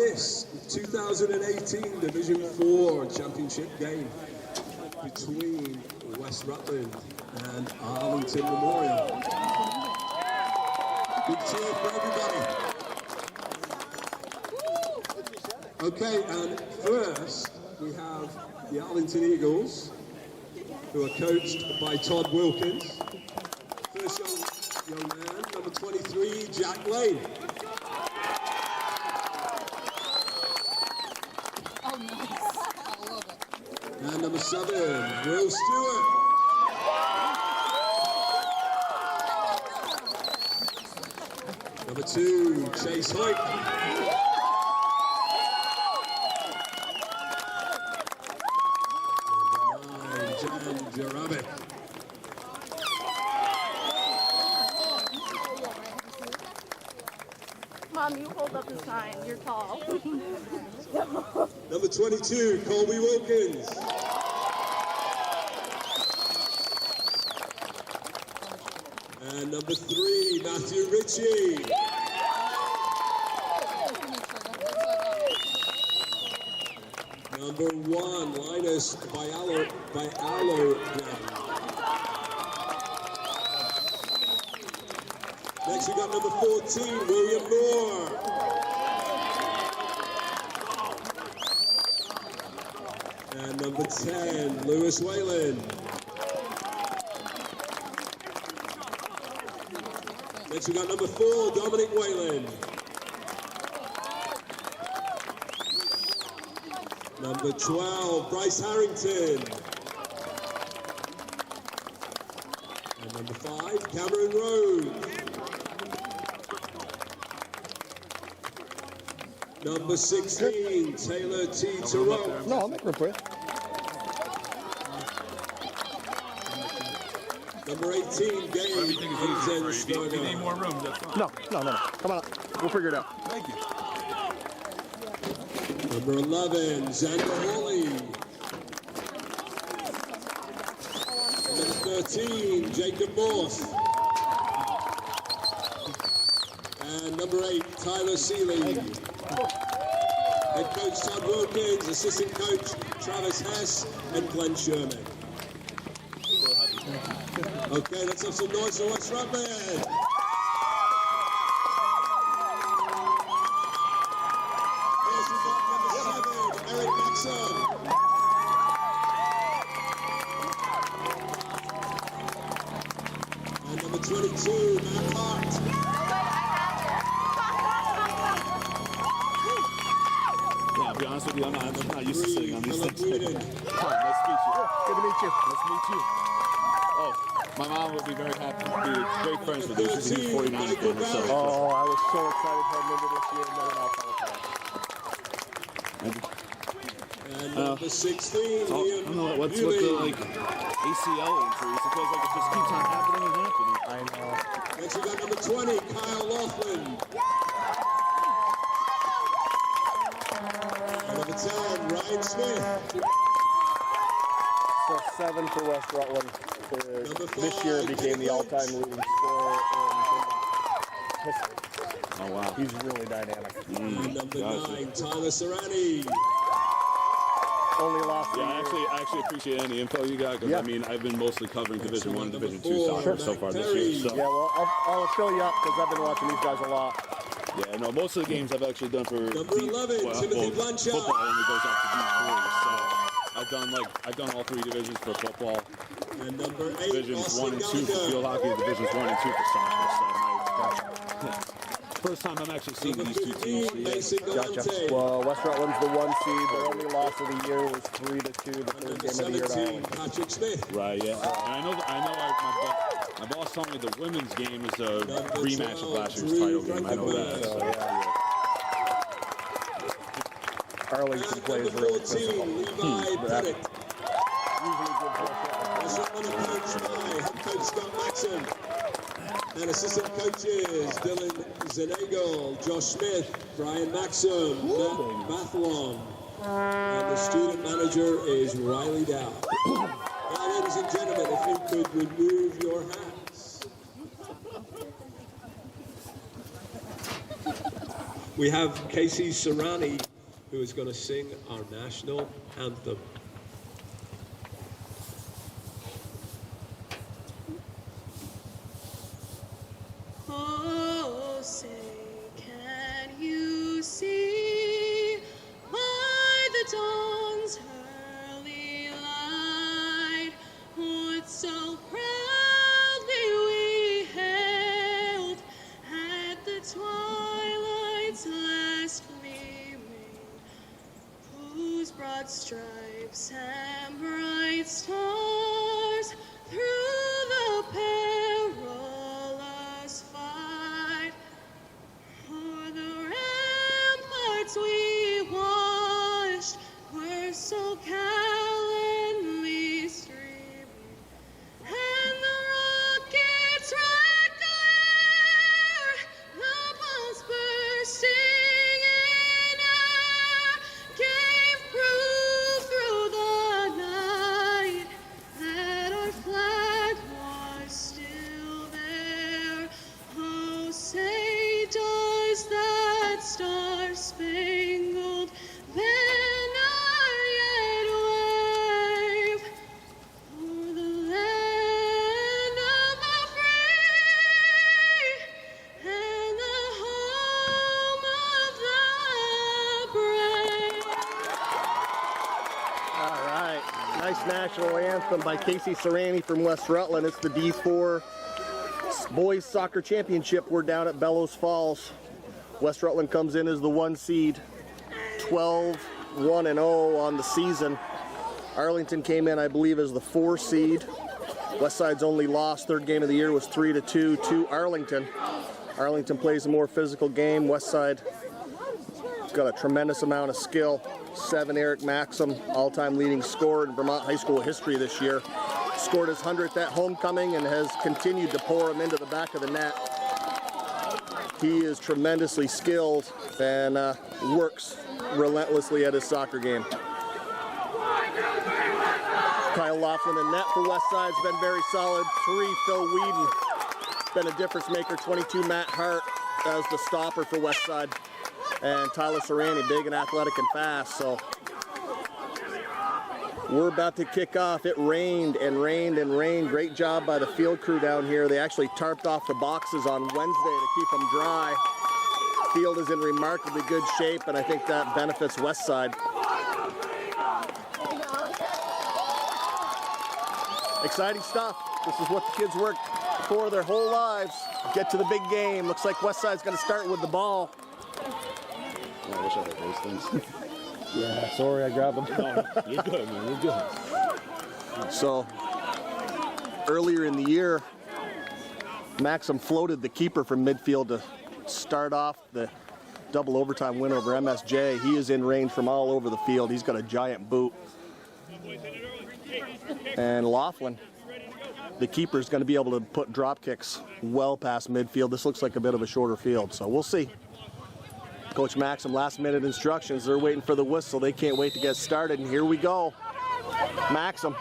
this 2018 Division 4 championship game between West Rutland and Arlington Memorial. Big cheer for everybody. Okay, and first we have the Arlington Eagles, who are coached by Todd Wilkins. First young man, number 23, Jack Lane. Oh, nice. I love it. And number 7, Will Stewart. Number 2, Chase Hoyt. Number 9, Jan Jarabek. Mom, you hold up the sign. You're tall. Number 22, Colby Wilkins. And number 3, Matthew Ritchie. Number 1, Linus Bialo. Next we got number 14, William Moore. And number 10, Lewis Whalen. Next we got number 4, Dominic Whalen. Number 12, Bryce Harrington. And number 5, Cameron Rhodes. Number 16, Taylor T. Terrell. No, I'll make room for you. Number 18, Gabe. Everything is easy for you. If you need more room, that's fine. No. Come on, we'll figure it out. Thank you. Number 11, Xander Hawley. Number 13, Jacob Morse. And number 8, Tyler Seeley. Head coach Todd Wilkins, assistant coach Travis Hess, and Glenn Sherman. Okay, let's have some noise for West Rutland. First we've got number 7, Eric Maxson. And number 22, Matt Hart. I'll be honest with you, I'm not used to sitting on these things. Hi, nice to meet you. Good to meet you. Nice to meet you. Oh, my mom would be very happy to be great friends with you. She's a huge 49 fan herself. Oh, I was so excited heading into this year, and then it all fell apart. And number 16, I don't know what's with the like ACL injuries. It feels like it just keeps on happening and happening. I know. Next we got number 20, Kyle Laughlin. And number 10, Ryan Smith. So 7 for West Rutland. This year became the all-time leading scorer in history. Oh wow, he's really dynamic. And number 9, Tyler Serrani. Only lost. Yeah, I actually appreciate any info you got because I mean I've been mostly covering Division 1, Division 2 soccer so far this year. So. Yeah, well I'll fill you up because I've been watching these guys a lot. Yeah, no, most of the games I've actually done for number 11, Timothy Blanchard. Football only goes up to D3, so I've done all 3 divisions for football. And number 8, Divisions 1 and 2 for field hockey, Divisions 1 and 2 for soccer. So first time I'm actually seeing these 2 teams. Gotcha. Well, West Rutland's the 1 seed. Their only loss of the year was 3-2, the third game of the year at Arlington. Patrick Smith. Right, yeah. And my boss told me the women's game is a rematch of last year's title game. I know that. So, yeah. Arlington plays really physical. Levi Pettit. West Rutland coached by head coach Scott Maxson. And assistant coaches Dylan Zenagle, Josh Smith, Brian Maxson, Matt Bathlon. And the student manager is Riley Dow. Now, ladies and gentlemen, if you could remove your hats. We have Casey Serrani, who is going to sing our national anthem. Oh, say, can you see by the dawn's early light what so proudly we hailed at the twilight's last gleaming, whose broad stripes and bright stars through the perilous fight o'er the ramparts we watched were so gallantly streaming, and the rocket's red glare, the bombs bursting in air, gave proof through the night that our flag was still there. Oh, say does that star-spangled banner yet wave o'er the land of the free and the home of the brave? All right, nice national anthem by Casey Serrani from West Rutland. It's the D4 Boys Soccer Championship. We're down at Bellows Falls. West Rutland comes in as the 1 seed, 12-1-0 on the season. Arlington came in, I believe, as the 4 seed. Westside's only loss, third game of the year, was 3-2 to Arlington. Arlington plays a more physical game. Westside got a tremendous amount of skill. 7 Eric Maxim, all-time leading scorer in Vermont high school history this year. Scored his 100th at homecoming and has continued to pour him into the back of the net. He is tremendously skilled and works relentlessly at his soccer game. Kyle Laughlin in net for Westside's been very solid. 3, Phil Whedon, been a difference maker. 22, Matt Hart as the stopper for Westside. And Tyler Serrani, big and athletic and fast. So we're about to kick off. It rained and rained and rained. Great job by the field crew down here. They actually tarped off the boxes on Wednesday to keep them dry. Field is in remarkably good shape, and I think that benefits Westside. Exciting stuff. This is what the kids work for their whole lives. Get to the big game. Looks like Westside's going to start with the ball. I wish I had those things. Yeah, sorry, I grabbed them. No, you're good, man. You're good. So, earlier in the year, Maxim floated the keeper from midfield to start off the double overtime win over MSJ. He is in range from all over the field. He's got a giant boot. And Laughlin, the keeper, is going to be able to put drop kicks well past midfield. This looks like a bit of a shorter field, so we'll see. Coach Maxim, last minute instructions. They're waiting for the whistle. They can't wait to get started, and here we go. Maxim.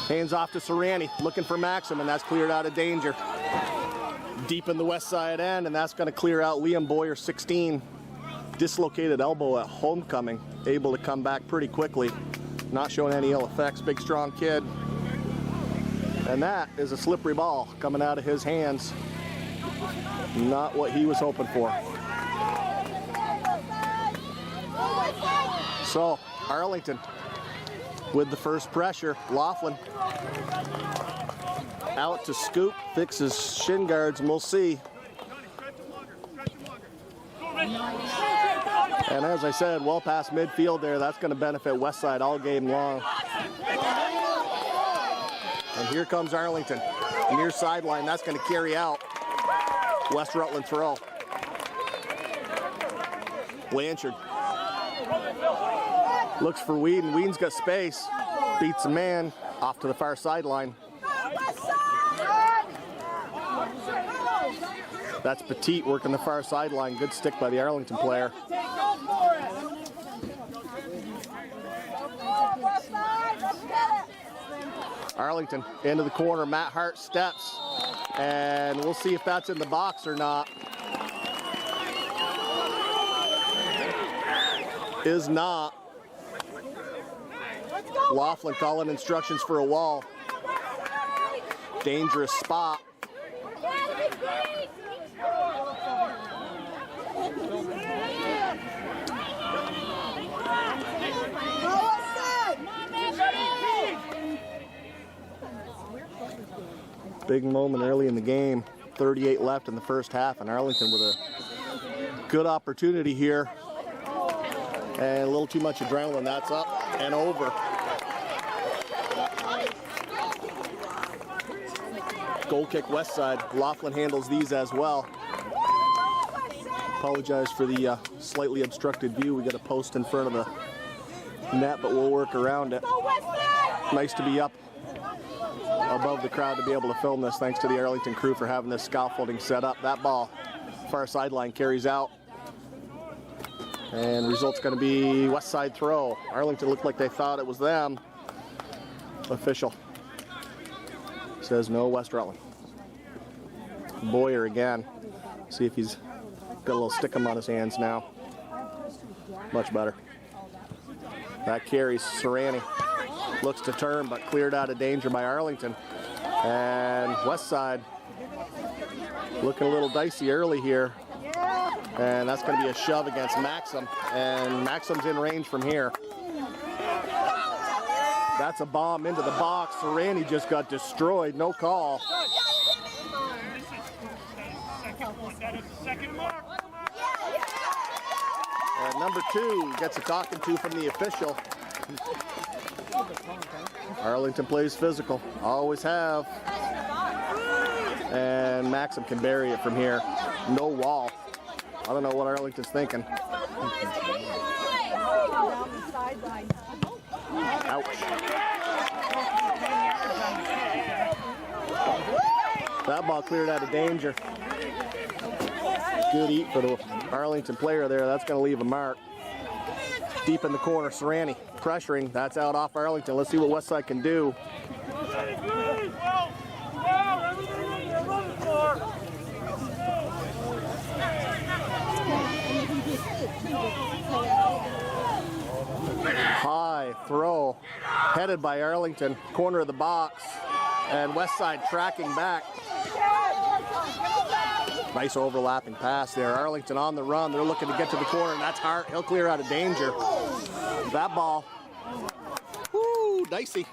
Hands off to Serrani, looking for Maxim, and that's cleared out of danger. Deep in the west side end, and that's going to clear out Liam Boyer, 16. Dislocated elbow at homecoming, able to come back pretty quickly. Not showing any ill effects, big strong kid. And that is a slippery ball coming out of his hands. Not what he was hoping for. So, Arlington with the first pressure. Laughlin out to scoop, fixes shin guards, and we'll see. And as I said, well past midfield there, that's going to benefit Westside all game long. And here comes Arlington. Near sideline, that's going to carry out. West Rutland throw. Blanchard looks for Whedon. Whedon's got space. Beats a man off to the far sideline. That's Petit working the far sideline. Good stick by the Arlington player. Arlington into the corner. Matt Hart steps. And we'll see if that's in the box or not. is not. Laughlin calling instructions for a wall. Dangerous spot. Big moment early in the game. 38 left in the first half, and Arlington with a good opportunity here. And a little too much adrenaline. That's up and over. Goal kick west side. Laughlin handles these as well. Apologize for the slightly obstructed view. We got a post in front of the net, but we'll work around it. Nice to be up above the crowd to be able to film this. Thanks to the Arlington crew for having this scaffolding set up. That ball, far sideline, carries out. And result's going to be west side throw. Arlington looked like they thought it was them. Official says no, West Rutland. Boyer again. See if he's got a little stickum on his hands now. Much better. That carries. Serrani looks to turn, but cleared out of danger by Arlington. And west side looking a little dicey early here. And that's going to be a shove against Maxim. And Maxim's in range from here. That's a bomb into the box. Serrani just got destroyed. No call. And number 2 gets a talking to from the official. Arlington plays physical. Always have. And Maxim can bury it from here. No wall. I don't know what Arlington's thinking. Ouch. That ball cleared out of danger. Good eat for the Arlington player there. That's going to leave a mark. Deep in the corner, Serrani pressuring. That's out off Arlington. Let's see what Westside can do. High throw, headed by Arlington, corner of the box, and Westside tracking back. Nice overlapping pass there. Arlington on the run. They're looking to get to the corner, and that's Hart. He'll clear out of danger. That ball, woo, dicey.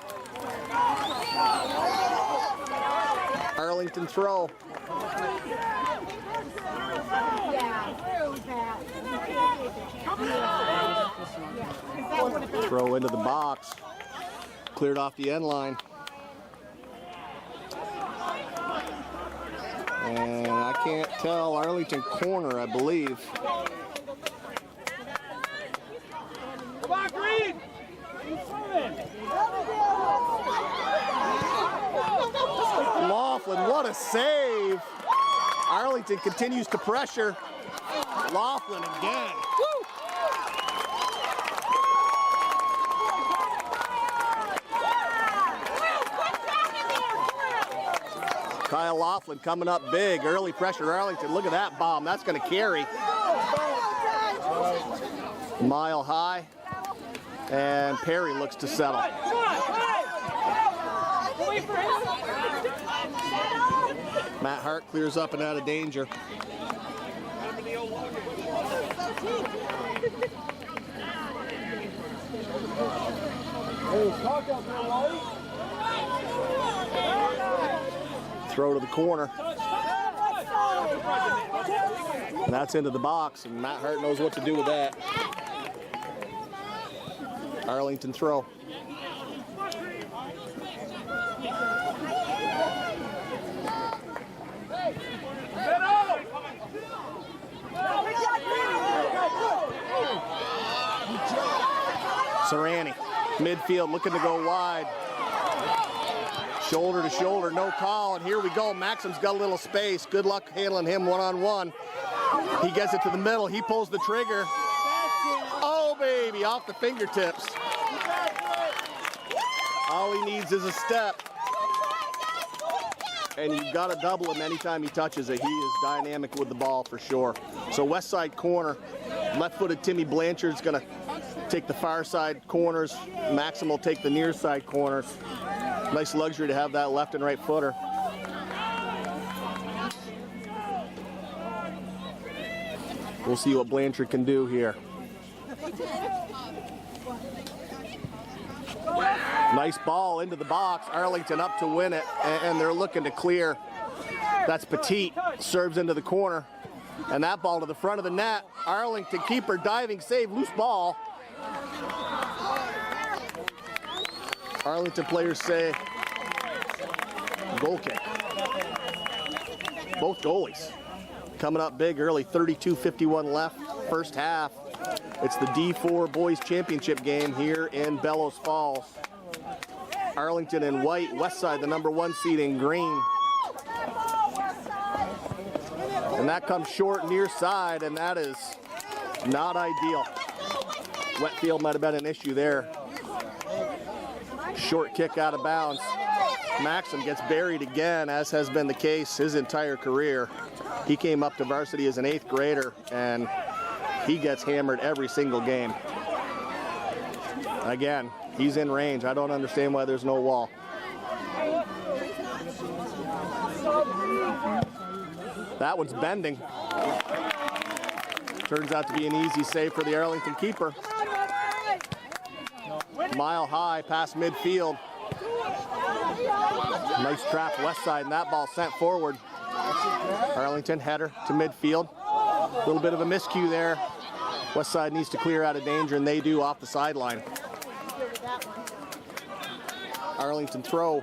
Arlington throw. Throw into the box. Cleared off the end line. And I can't tell. Arlington corner, I believe. Come on, Green! Laughlin, what a save! Arlington continues to pressure. Laughlin again. Woo! Kyle Laughlin coming up big. Early pressure Arlington. Look at that bomb. That's going to carry. Mile high. And Perry looks to settle. Matt Hart clears up and out of danger. Throw to the corner. And that's into the box, and Matt Hart knows what to do with that. Arlington throw. Serrani, midfield, looking to go wide. Shoulder to shoulder, no call, and here we go. Maxim's got a little space. Good luck handling him one-on-one. He gets it to the middle. He pulls the trigger. Oh, baby, off the fingertips. All he needs is a step. And you've got to double him anytime he touches it. He is dynamic with the ball for sure. So west side corner, left-footed Timmy Blanchard's going to take the far side corners. Maxim will take the near side corners. Nice luxury to have that left and right footer. We'll see what Blanchard can do here. Nice ball into the box. Arlington up to win it, and they're looking to clear. That's Petit, serves into the corner. And that ball to the front of the net. Arlington keeper diving save, loose ball. Arlington players say goal kick. Both goalies coming up big early, 32:51 left, first half. It's the D4 Boys Championship game here in Bellows Falls. Arlington in white, Westside the #1 seed in green. And that comes short near side, and that is not ideal. Wet field might have been an issue there. Short kick out of bounds. Maxim gets buried again, as has been the case his entire career. He came up to varsity as an 8th grader, and he gets hammered every single game. Again, he's in range. I don't understand why there's no wall. That one's bending. Turns out to be an easy save for the Arlington keeper. Mile high past midfield. Nice trap west side, and that ball sent forward. Arlington header to midfield. A little bit of a miscue there. West side needs to clear out of danger, and they do off the sideline. Arlington throw.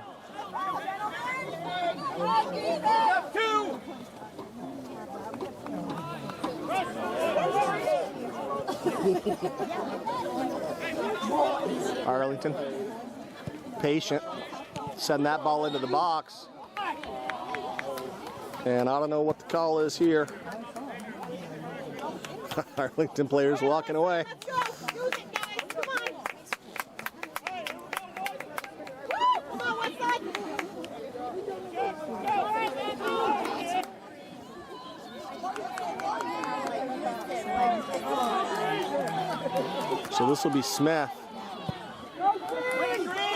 Arlington, patient, send that ball into the box. And I don't know what the call is here. Arlington players walking away. So this will be Smith.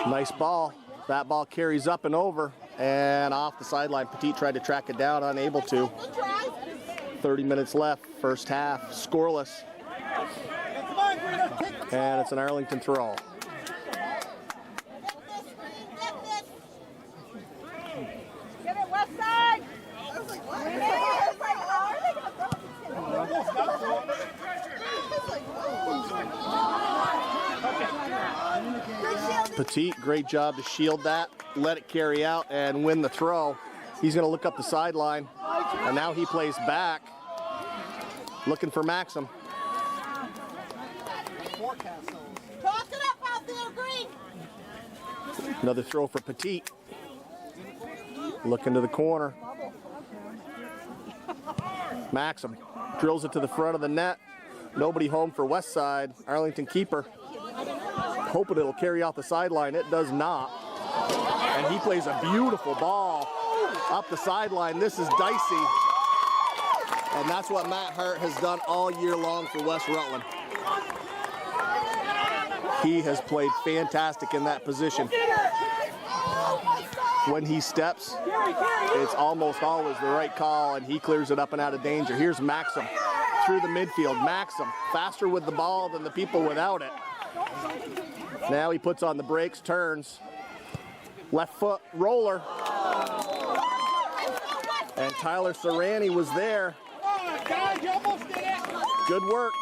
Nice ball. That ball carries up and over and off the sideline. Petit tried to track it down, unable to. 30 minutes left, first half, scoreless. And it's an Arlington throw. Get it, west side! Petit, great job to shield that, let it carry out and win the throw. He's going to look up the sideline, and now he plays back, looking for Maxim. Toss it up out there, Green! Another throw for Petit. Looking to the corner. Maxim drills it to the front of the net. Nobody home for West Side. Arlington keeper. Hoping it'll carry off the sideline. It does not. And he plays a beautiful ball up the sideline. This is dicey. And that's what Matt Hart has done all year long for West Rutland. He has played fantastic in that position. When he steps, it's almost always the right call, and he clears it up and out of danger. Here's Maxim through the midfield. Maxim, faster with the ball than the people without it. Now he puts on the brakes, turns, left foot roller. And Tyler Serrani was there. Good work.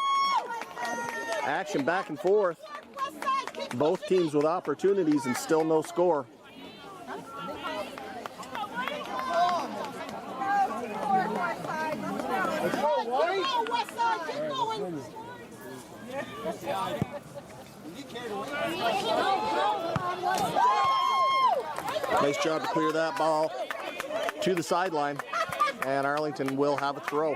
Action back and forth. Both teams with opportunities and still no score. Nice job to clear that ball to the sideline, and Arlington will have a throw.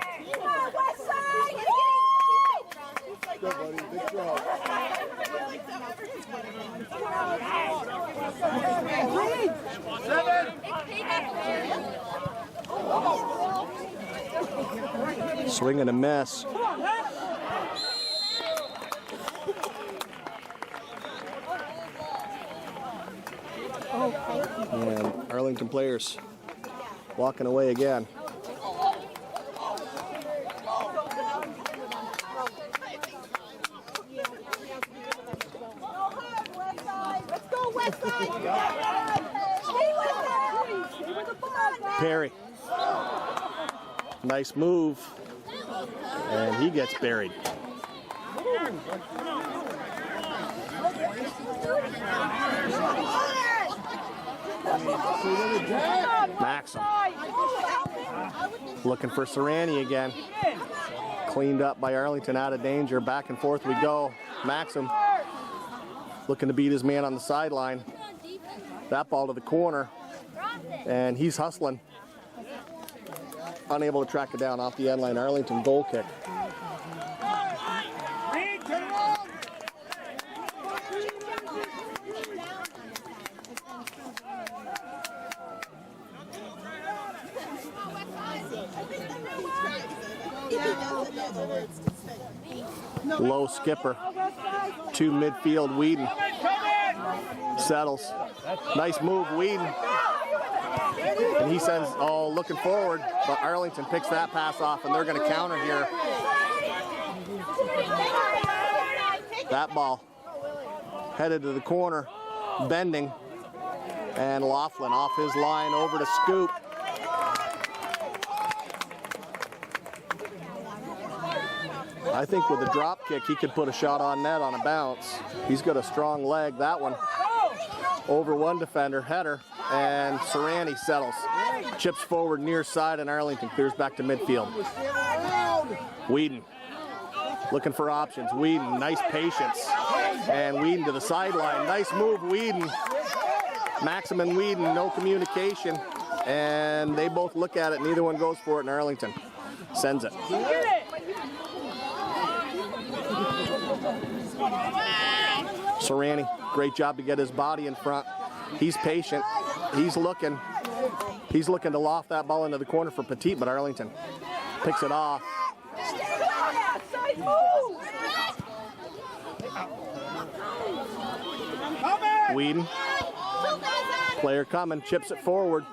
Good, buddy. Big throw. Swing and a miss. Arlington players walking away again. Perry. Nice move. And he gets buried. Maxim. Looking for Serrani again. Cleaned up by Arlington, out of danger. Back and forth we go. Maxim looking to beat his man on the sideline. That ball to the corner. And he's hustling. Unable to track it down off the end line. Arlington goal kick. Low skipper to midfield. Whedon settles. Nice move, Whedon. And he sends, oh, looking forward, but Arlington picks that pass off, and they're going to counter here. That ball headed to the corner, bending, and Laughlin off his line over to Scoop. I think with a drop kick, he could put a shot on net on a bounce. He's got a strong leg. That one over one defender, header, and Serrani settles. Chips forward near side, and Arlington clears back to midfield. Whedon looking for options. Whedon, nice patience. And Whedon to the sideline. Nice move, Whedon. Maxim and Whedon, no communication. And they both look at it. Neither one goes for it, and Arlington sends it. Serrani, great job to get his body in front. He's patient. He's looking to loft that ball into the corner for Petit, but Arlington picks it off. Whedon, player coming, chips it forward.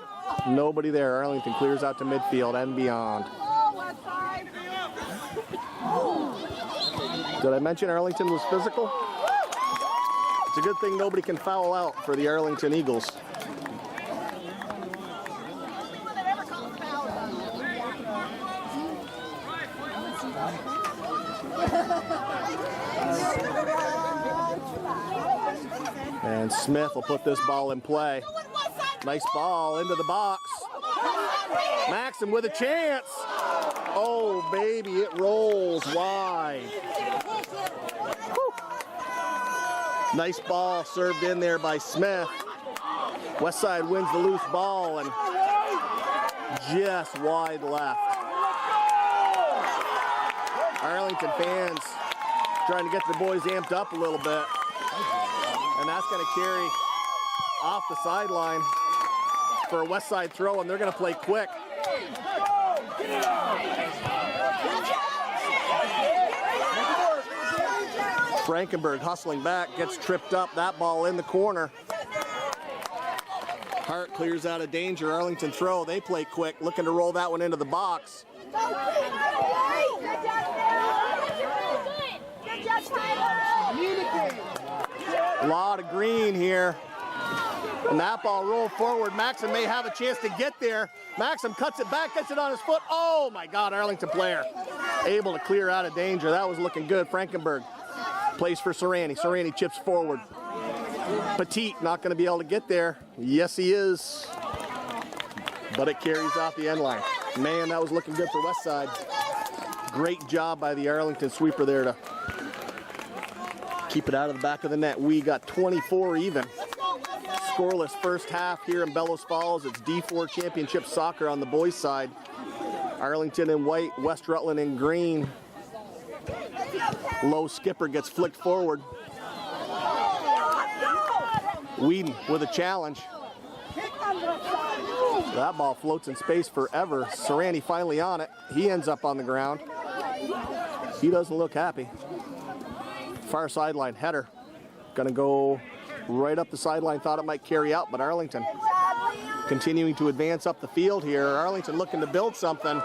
Nobody there. Arlington clears out to midfield and beyond. Did I mention Arlington was physical? It's a good thing nobody can foul out for the Arlington Eagles. And Smith will put this ball in play. Nice ball into the box. Maxim with a chance. Oh, baby, it rolls wide. Whew. Nice ball served in there by Smith. Westside wins the loose ball and just wide left. Arlington fans trying to get the boys amped up a little bit. And that's going to carry off the sideline for a Westside throw, and they're going to play quick. Frankenberg hustling back, gets tripped up, that ball in the corner. Hart clears out of danger, Arlington throw, they play quick, looking to roll that one into the box. A lot of green here. And that ball rolled forward. Maxim may have a chance to get there. Maxim cuts it back, gets it on his foot. Oh my God, Arlington player able to clear out of danger. That was looking good. Frankenberg plays for Serrani. Serrani chips forward. Petit not going to be able to get there. Yes, he is. But it carries off the end line. Man, that was looking good for Westside. Great job by the Arlington sweeper there to keep it out of the back of the net. We got 24 even. Scoreless first half here in Bellows Falls. It's D4 Championship Soccer on the boys' side. Arlington in white, West Rutland in green. Low skipper gets flicked forward. Whedon with a challenge. That ball floats in space forever. Serrani finally on it. He ends up on the ground. He doesn't look happy. Far sideline header. Gonna go right up the sideline. Thought it might carry out, but Arlington continuing to advance up the field here. Arlington looking to build something.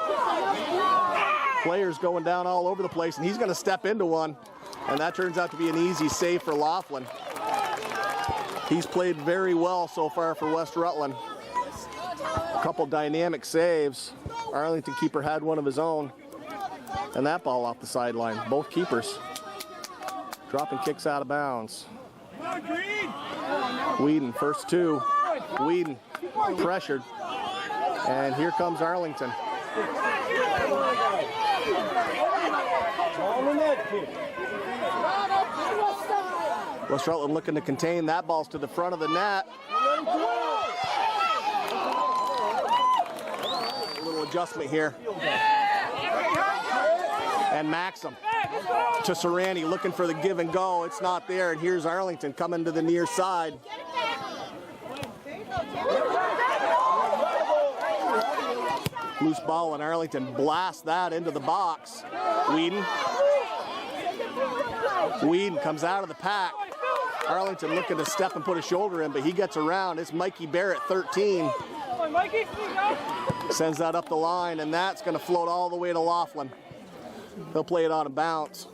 Players going down all over the place, and he's going to step into one, and that turns out to be an easy save for Laughlin. He's played very well so far for West Rutland. A couple dynamic saves. Arlington keeper had one of his own, and that ball off the sideline. Both keepers dropping kicks out of bounds. Whedon, first two. Whedon pressured, and here comes Arlington. West Rutland looking to contain. That ball's to the front of the net. A little adjustment here. And Maxim to Serrani looking for the give and go. It's not there, and here's Arlington coming to the near side. Loose ball, and Arlington blasts that into the box. Whedon comes out of the pack. Arlington looking to step and put a shoulder in, but he gets around. It's Mikey Barrett, 13. Sends that up the line, and that's going to float all the way to Laughlin. He'll play it on a bounce.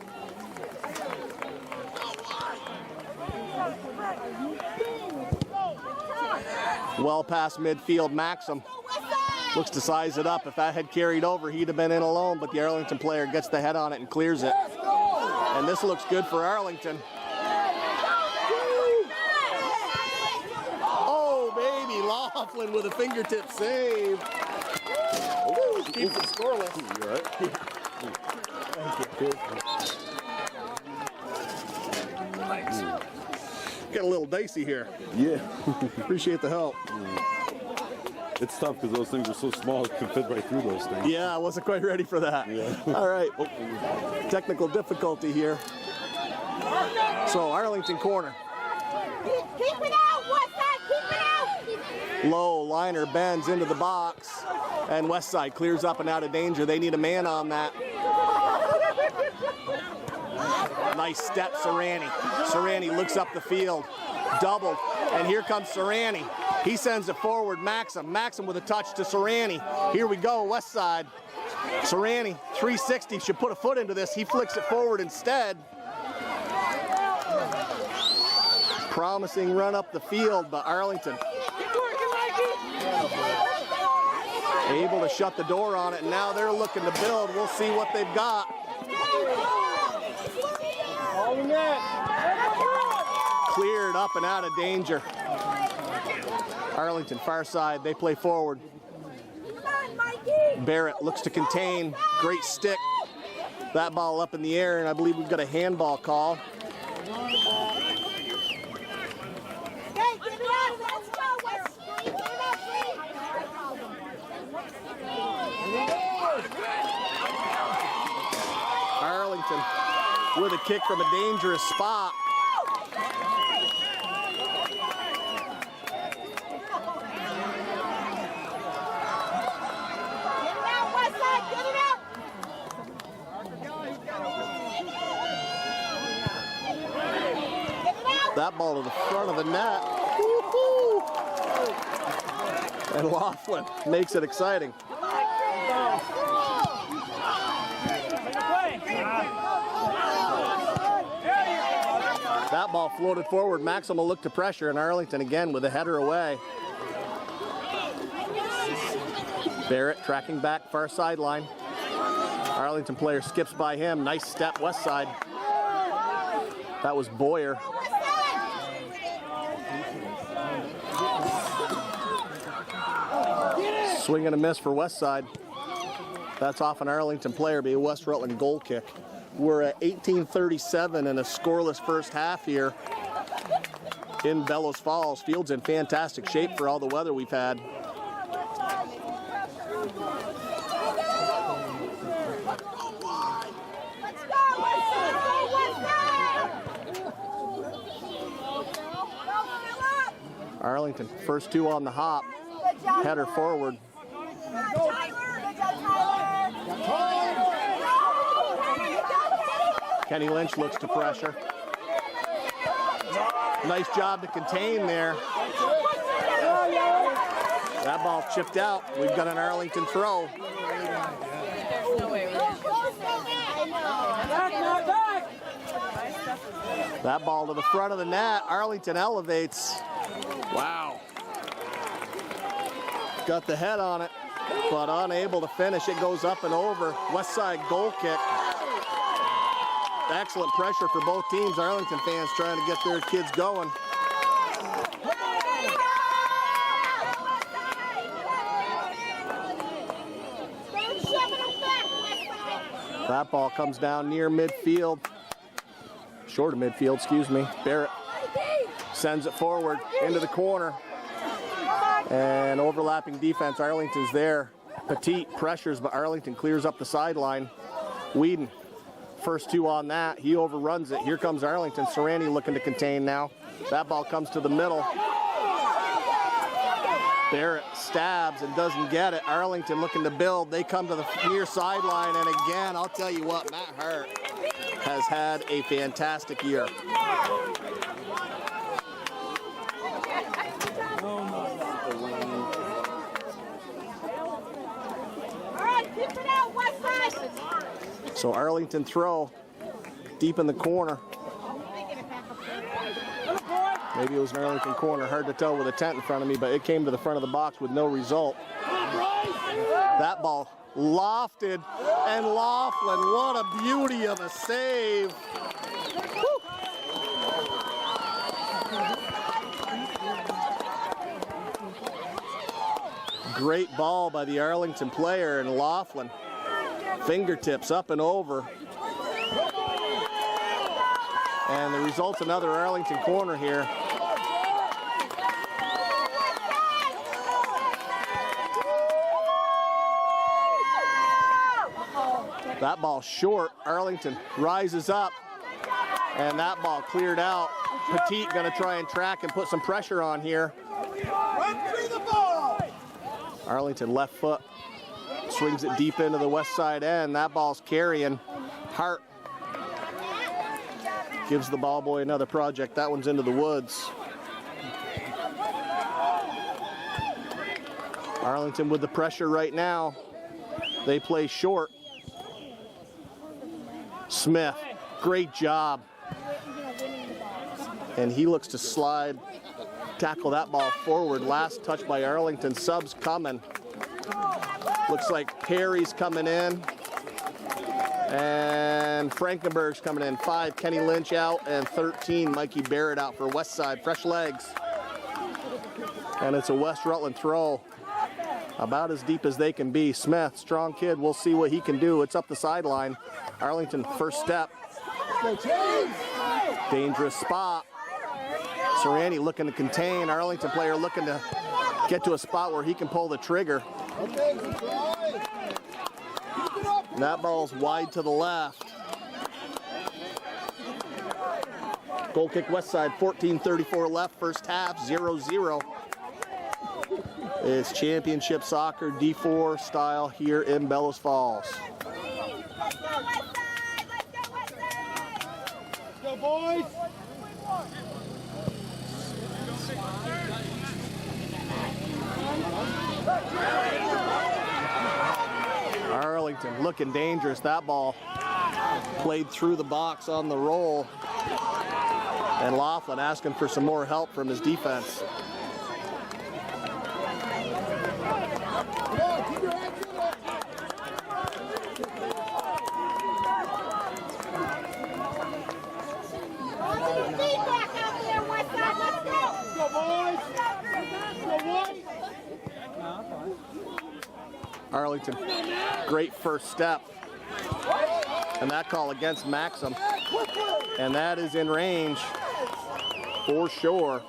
Well past midfield, Maxim looks to size it up. If that had carried over, he'd have been in alone, but the Arlington player gets the head on it and clears it. And this looks good for Arlington. Oh, baby, Laughlin with a fingertip save. Ooh, keeps it scoreless. You're right. Get a little dicey here. Yeah. Appreciate the help. It's tough because those things are so small, it can fit right through those things. Yeah, I wasn't quite ready for that. Yeah. All right, technical difficulty here. So Arlington corner. Keep it out, Westside, keep it out! Low liner bends into the box, and Westside clears up and out of danger. They need a man on that. Nice step, Serrani. Serrani looks up the field, doubled, and here comes Serrani. He sends it forward, Maxim. Maxim with a touch to Serrani. Here we go, Westside. Serrani, 360, should put a foot into this. He flicks it forward instead. Promising run up the field, but Arlington able to shut the door on it, and now they're looking to build. We'll see what they've got. Cleared up and out of danger. Arlington, far side, they play forward. Barrett looks to contain, great stick. That ball up in the air, and I believe we've got a handball call. Arlington with a kick from a dangerous spot. That ball to the front of the net. Woo-hoo! And Laughlin makes it exciting. That ball floated forward. Maxim will look to pressure, and Arlington again with a header away. Barrett tracking back far sideline. Arlington player skips by him. Nice step, west side. That was Boyer. Swing and a miss for west side. That's off an Arlington player, be a West Rutland goal kick. We're at 18:37 in a scoreless first half here in Bellows Falls. Field's in fantastic shape for all the weather we've had. Arlington, first two on the hop. Header forward. Kenny Lynch looks to pressure. Nice job to contain there. That ball chipped out. We've got an Arlington throw. There's no way we're going That ball to the front of the net. Arlington elevates. Wow. Got the head on it, but unable to finish. It goes up and over. West side goal kick. Excellent pressure for both teams. Arlington fans trying to get their kids going. That ball comes down near midfield. Short of midfield, excuse me. Barrett sends it forward into the corner. And overlapping defense, Arlington's there. Petit pressures, but Arlington clears up the sideline. Whedon, first two on that. He overruns it. Here comes Arlington. Serrani looking to contain now. That ball comes to the middle. Barrett stabs and doesn't get it. Arlington looking to build. They come to the near sideline, and again, I'll tell you what, Matt Hart has had a fantastic year. So Arlington throw deep in the corner. Maybe it was an Arlington corner, hard to tell with a tent in front of me, but it came to the front of the box with no result. That ball lofted, and Laughlin, what a beauty of a save. Woo. Great ball by the Arlington player, and Laughlin, fingertips up and over. And the result's another Arlington corner here. That ball short. Arlington rises up, and that ball cleared out. Petit gonna try and track and put some pressure on here. Arlington left foot, swings it deep into the west side end. That ball's carrying. Hart gives the ball boy another project. That one's into the woods. Arlington with the pressure right now. They play short. Smith, great job. And he looks to slide, tackle that ball forward. Last touch by Arlington. Subs coming. Looks like Perry's coming in. And Frankenberg's coming in. 5, Kenny Lynch out, and 13, Mikey Barrett out for West Side. Fresh legs. And it's a West Rutland throw. About as deep as they can be. Smith, strong kid. We'll see what he can do. It's up the sideline. Arlington, first step. Dangerous spot. Serrani looking to contain. Arlington player looking to get to a spot where he can pull the trigger. And that ball's wide to the left. Goal kick West Side, 14:34 left, first half, 0-0. It's championship soccer D4 style here in Bellows Falls. Let's go, boys! Arlington looking dangerous. That ball played through the box on the roll. And Laughlin asking for some more help from his defense. Arlington, great first step. And that call against Maxim. And that is in range for sure.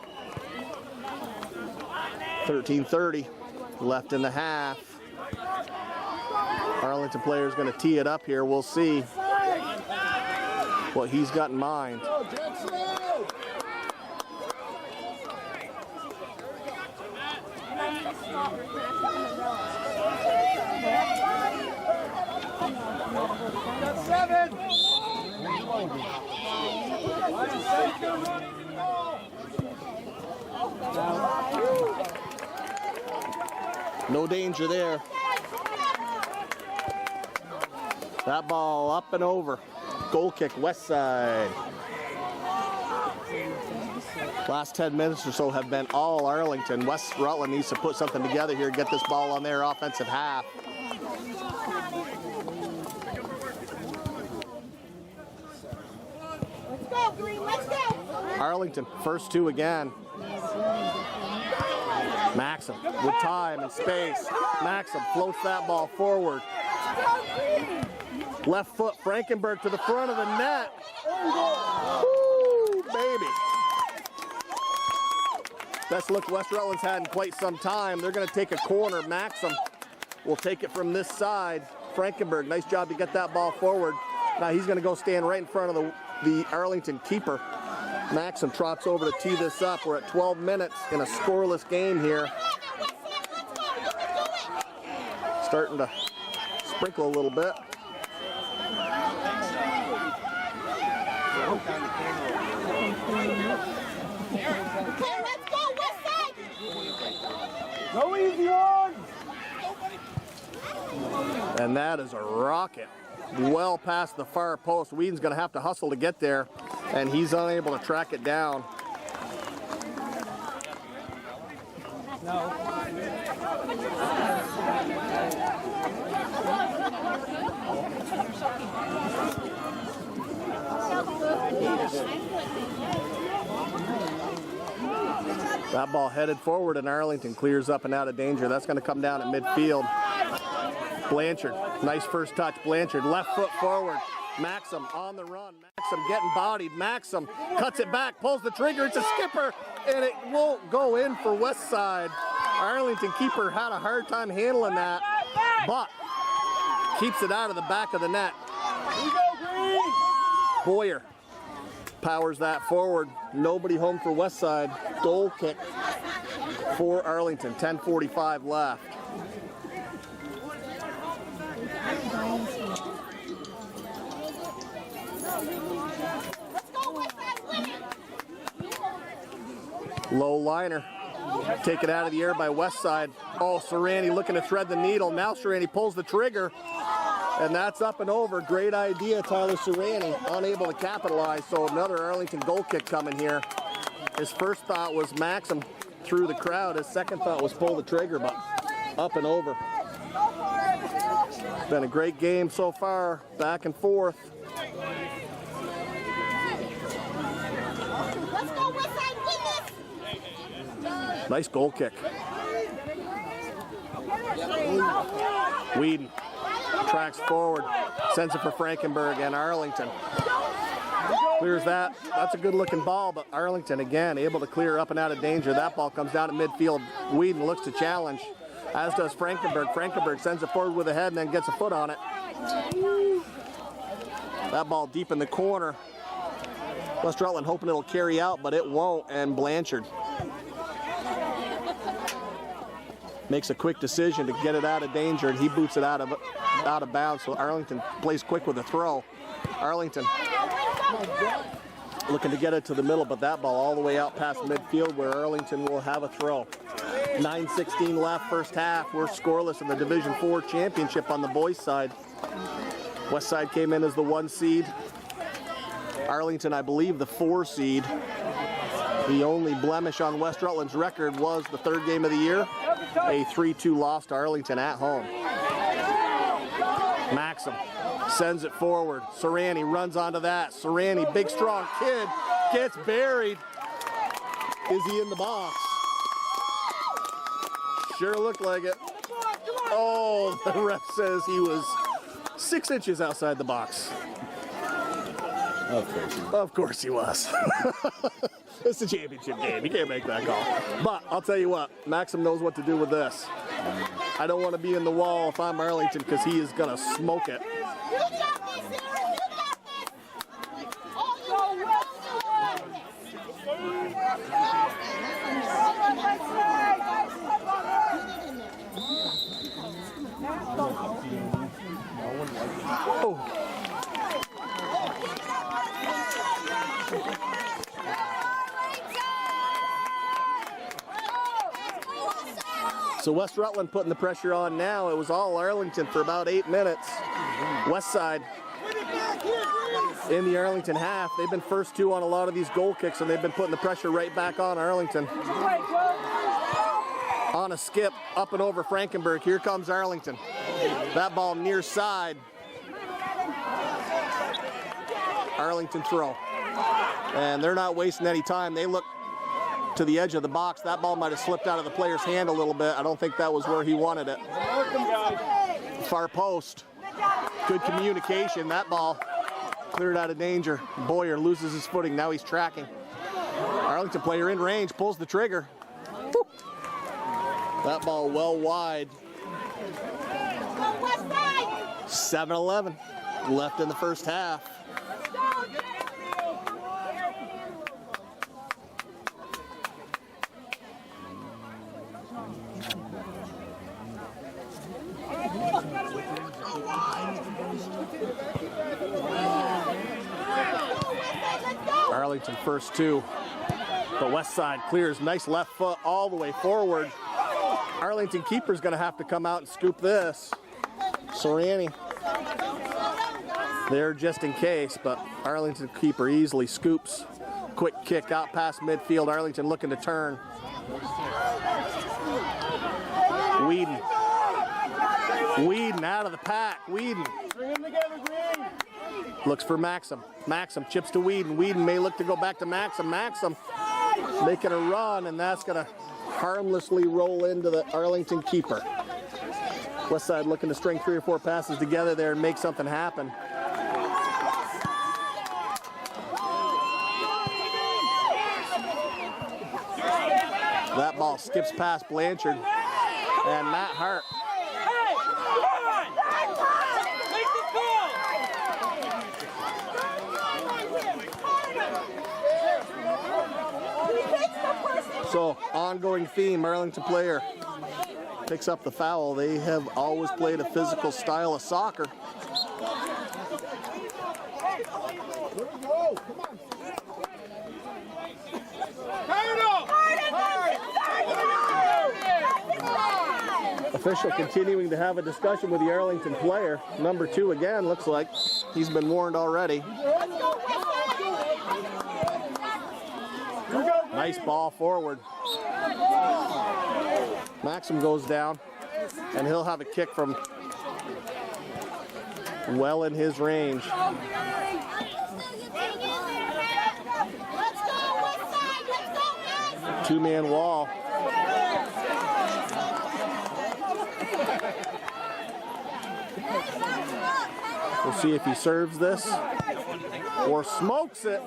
13:30 left in the half. Arlington player is going to tee it up here. We'll see what he's got in mind. No danger there. That ball up and over. Goal kick, west side. Last 10 minutes or so have been all Arlington. West Rutland needs to put something together here, get this ball on their offensive half. Let's go, Green, let's go. Arlington, first two again. Maxim with time and space. Maxim floats that ball forward. Left foot, Frankenberg to the front of the net. Woo, baby. Best look West Rutland's had in quite some time. They're going to take a corner. Maxim will take it from this side. Frankenberg, nice job to get that ball forward. Now he's going to go stand right in front of the Arlington keeper. Maxim trots over to tee this up. We're at 12 minutes in a scoreless game here. Starting to sprinkle a little bit. Okay, let's go, west side. Go easy on. And that is a rocket. Well past the far post. Whedon's going to have to hustle to get there, and he's unable to track it down. No. That ball headed forward, and Arlington clears up and out of danger. That's going to come down at midfield. Blanchard, nice first touch. Blanchard, left foot forward. Maxim on the run. Maxim getting bodied. Maxim cuts it back, pulls the trigger. It's a skipper, and it won't go in for West Side. Arlington keeper had a hard time handling that, but keeps it out of the back of the net. Boyer powers that forward. Nobody home for West Side. Goal kick for Arlington. 10:45 left. Low liner. Taken out of the air by West Side. Oh, Serrani looking to thread the needle. Now Serrani pulls the trigger. And that's up and over. Great idea, Tyler Serrani. Unable to capitalize. So another Arlington goal kick coming here. His first thought was Maxim through the crowd. His second thought was pull the trigger, but up and over. Been a great game so far. Back and forth. Let's go, west side, witness. Nice goal kick. Whedon tracks forward, sends it for Frankenberg and Arlington. Clears that. That's a good looking ball, but Arlington again able to clear up and out of danger. That ball comes down at midfield. Whedon looks to challenge, as does Frankenberg. Frankenberg sends it forward with a head and then gets a foot on it. That ball deep in the corner. West Rutland hoping it'll carry out, but it won't, and Blanchard makes a quick decision to get it out of danger, and he boots it out of bounds, so Arlington plays quick with a throw. Arlington looking to get it to the middle, but that ball all the way out past midfield where Arlington will have a throw. 9:16 left, first half. We're scoreless in the Division IV championship on the boys' side. West Side came in as the 1 seed. Arlington, I believe, the 4 seed. The only blemish on West Rutland's record was the 3rd game of the year, a 3-2 loss to Arlington at home. Maxim sends it forward. Serrani runs onto that. Serrani, big strong kid, gets buried. Is he in the box? Sure looked like it. Oh, the ref says he was 6 inches outside the box. Of course he was. It's a championship game. You can't make that call. But I'll tell you what, Maxim knows what to do with this. I don't want to be in the wall if I'm Arlington because he is going to smoke it. You got this, Aaron. You got this. Oh, Oh. So West Rutland putting the pressure on now. It was all Arlington for about 8 minutes. West side in the Arlington half. They've been first two on a lot of these goal kicks, and they've been putting the pressure right back on Arlington. On a skip, up and over Frankenberg. Here comes Arlington. That ball near side. Arlington throw. And they're not wasting any time. They look to the edge of the box. That ball might have slipped out of the player's hand a little bit. I don't think that was where he wanted it. Far post. Good communication. That ball cleared out of danger. Boyer loses his footing. Now he's tracking. Arlington player in range, pulls the trigger. Woo. That ball well wide. 7-11 left in the first half. Arlington first two, but West side clears. Nice left foot all the way forward. Arlington keeper's gonna have to come out and scoop this. Soriani there just in case, but Arlington keeper easily scoops. Quick kick out past midfield. Arlington looking to turn. Whedon out of the pack. Whedon looks for Maxim. Maxim chips to Whedon. Whedon may look to go back to Maxim. Maxim making a run, and that's going to harmlessly roll into the Arlington keeper. West side looking to string 3 or 4 passes together there and make something happen. That ball skips past Blanchard and Matt Hart. So, ongoing theme, Arlington player picks up the foul. They have always played a physical style of soccer. Official continuing to have a discussion with the Arlington player. Number 2 again, looks like he's been warned already. Nice ball forward. Maxim goes down, and he'll have a kick from well in his range. Two-man wall. We'll see if he serves this or smokes it.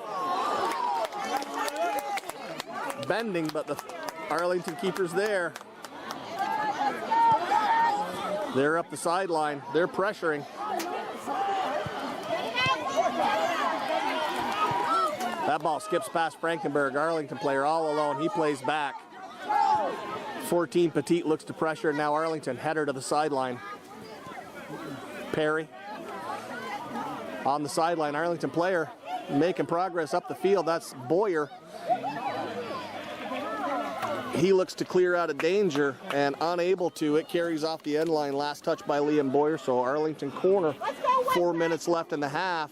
Bending, but the Arlington keeper's there. They're up the sideline. They're pressuring. That ball skips past Frankenberg. Arlington player all alone. He plays back. 14 Petit looks to pressure. Now Arlington header to the sideline. Perry on the sideline. Arlington player making progress up the field. That's Boyer. He looks to clear out of danger and unable to. It carries off the end line. Last touch by Liam Boyer. So Arlington corner. 4 minutes left in the half.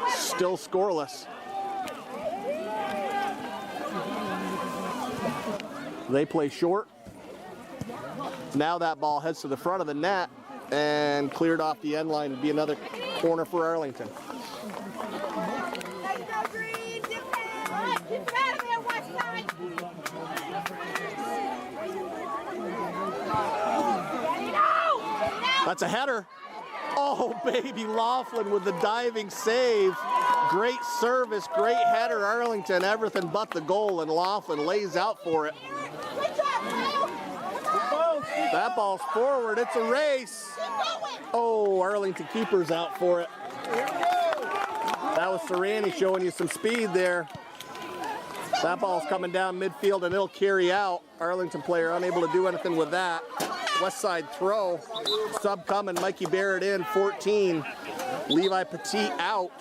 Still scoreless. They play short. Now that ball heads to the front of the net and cleared off the end line. It'd be another corner for Arlington. That's a header. Oh, baby, Laughlin with the diving save. Great service, great header, Arlington. Everything but the goal, and Laughlin lays out for it. That ball's forward. It's a race. Oh, Arlington keeper's out for it. That was Serrani showing you some speed there. That ball's coming down midfield, and it'll carry out. Arlington player unable to do anything with that. West side throw. Sub coming. Mikey Barrett in. 14. Levi Petit out.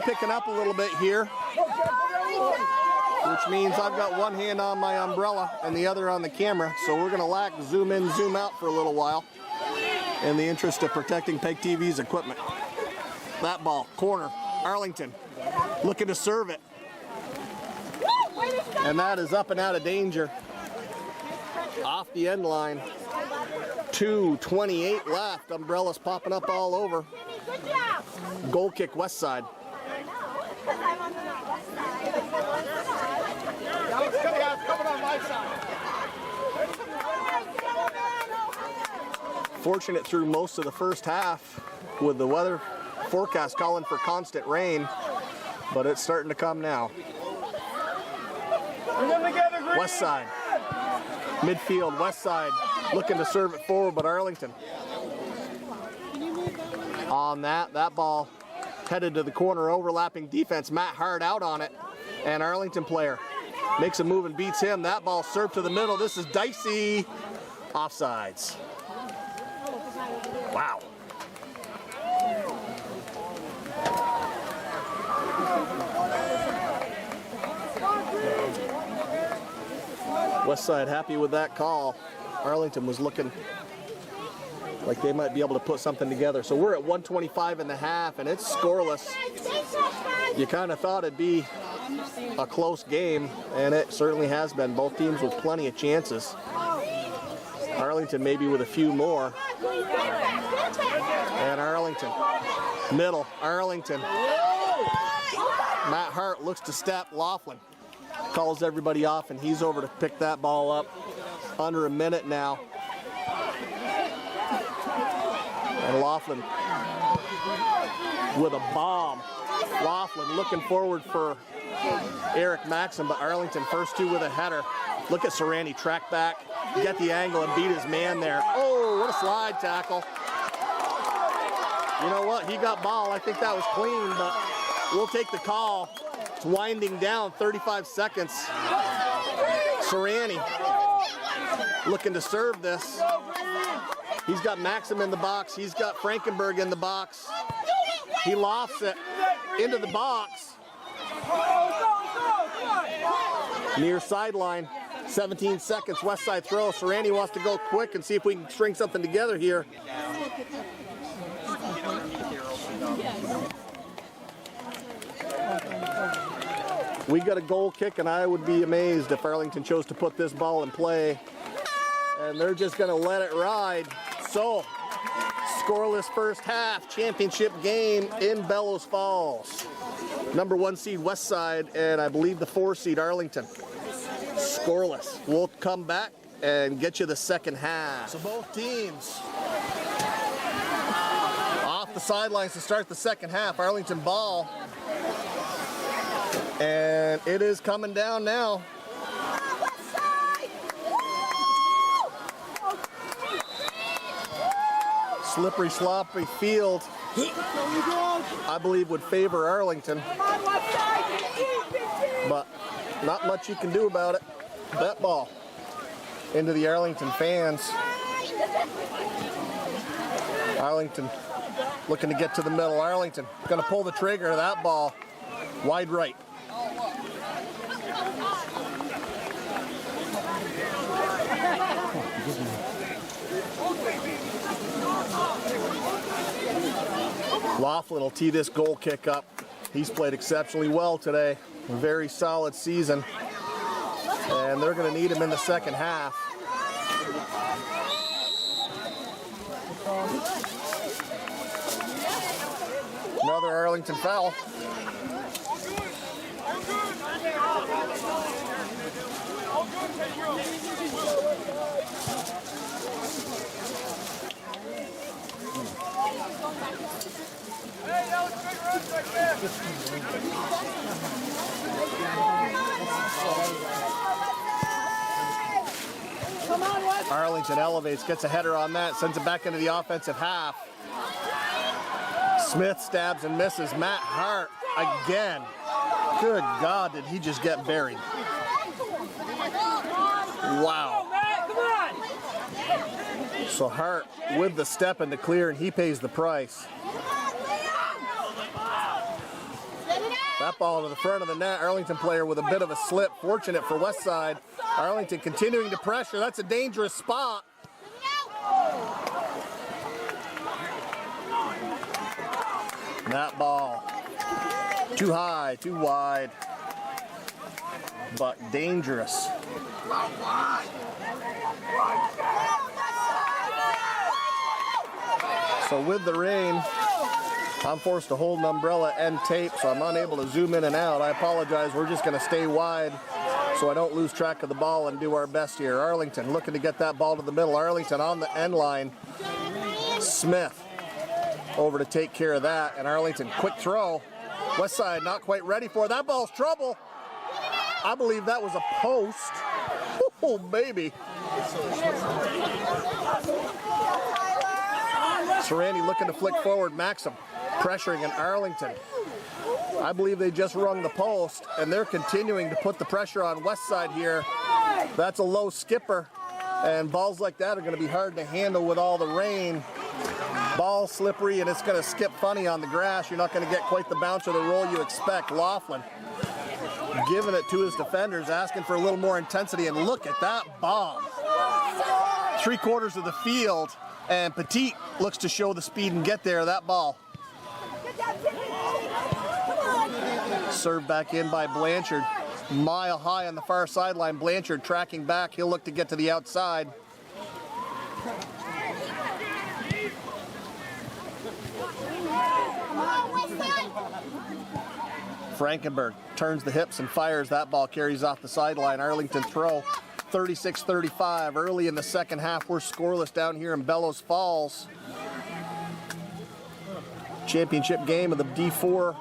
picking up a little bit here, which means I've got one hand on my umbrella and the other on the camera, so we're gonna zoom in, zoom out for a little while in the interest of protecting PEGTV's equipment. That ball, corner, Arlington, looking to serve it. And that is up and out of danger. Off the end line. 2:28 left. Umbrellas popping up all over. Goal kick, west side. Fortunate through most of the first half with the weather forecast calling for constant rain, but it's starting to come now. West side, midfield, west side, looking to serve it forward, but Arlington. On that ball headed to the corner, overlapping defense. Matt Hart out on it, and Arlington player makes a move and beats him. That ball served to the middle. This is dicey. Offsides. Wow. West side happy with that call. Arlington was looking like they might be able to put something together. So we're at 125 and a half, and it's scoreless. You kind of thought it'd be a close game, and it certainly has been. Both teams with plenty of chances. Arlington maybe with a few more. And Arlington, middle, Arlington. Matt Hart looks to step. Laughlin calls everybody off, and he's over to pick that ball up. Under a minute now. And Laughlin with a bomb. Laughlin looking forward for Eric Maxim, but Arlington first two with a header. Look at Serrani track back, get the angle and beat his man there. Oh, what a slide tackle. You know what, he got ball. I think that was clean, but we'll take the call. It's winding down, 35 seconds. Serrani looking to serve this. He's got Maxim in the box. He's got Frankenberg in the box. He lofts it into the box. Near sideline, 17 seconds, west side throw. Serrani wants to go quick and see if we can string something together here. We got a goal kick, and I would be amazed if Arlington chose to put this ball in play. And they're just gonna let it ride. So, scoreless first half, championship game in Bellows Falls. Number 1 seed West Side, and I believe the 4 seed Arlington. Scoreless. We'll come back and get you the second half. So both teams off the sidelines to start the second half. Arlington ball. And it is coming down now. Slippery, sloppy field, I believe would favor Arlington, but not much you can do about it. That ball into the Arlington fans. Arlington looking to get to the middle. Arlington gonna pull the trigger of that ball. Wide right. Laughlin will tee this goal kick up. He's played exceptionally well today. A very solid season. And they're going to need him in the second half. Another Arlington foul. Arlington elevates, gets a header on that, sends it back into the offensive half. Smith stabs and misses. Matt Hart again. Good God, did he just get buried. Wow. So Hart with the step into clear, and he pays the price. That ball to the front of the net. Arlington player with a bit of a slip. Fortunate for Westside. Arlington continuing to pressure. That's a dangerous spot. That ball. Too high, too wide. But dangerous. So with the rain, I'm forced to hold an umbrella and tape, so I'm unable to zoom in and out. I apologize. We're just going to stay wide so I don't lose track of the ball and do our best here. Arlington looking to get that ball to the middle. Arlington on the end line. Smith over to take care of that, and Arlington quick throw. Westside not quite ready for it. That ball's trouble. I believe that was a post. Oh, baby. Sarandi looking to flick forward. Maxim pressuring in Arlington. I believe they just rung the post, and they're continuing to put the pressure on Westside here. That's a low skipper, and balls like that are going to be hard to handle with all the rain. Ball slippery, and it's going to skip funny on the grass. You're not going to get quite the bounce or the roll you expect. Laughlin giving it to his defenders, asking for a little more intensity, and look at that bomb. 3/4 of the field, and Petit looks to show the speed and get there. That ball served back in by Blanchard. Mile high on the far sideline. Blanchard tracking back. He'll look to get to the outside. Frankenberg turns the hips and fires. That ball carries off the sideline. Arlington throw. 36-35. Early in the second half, we're scoreless down here in Bellows Falls. Championship game of the D4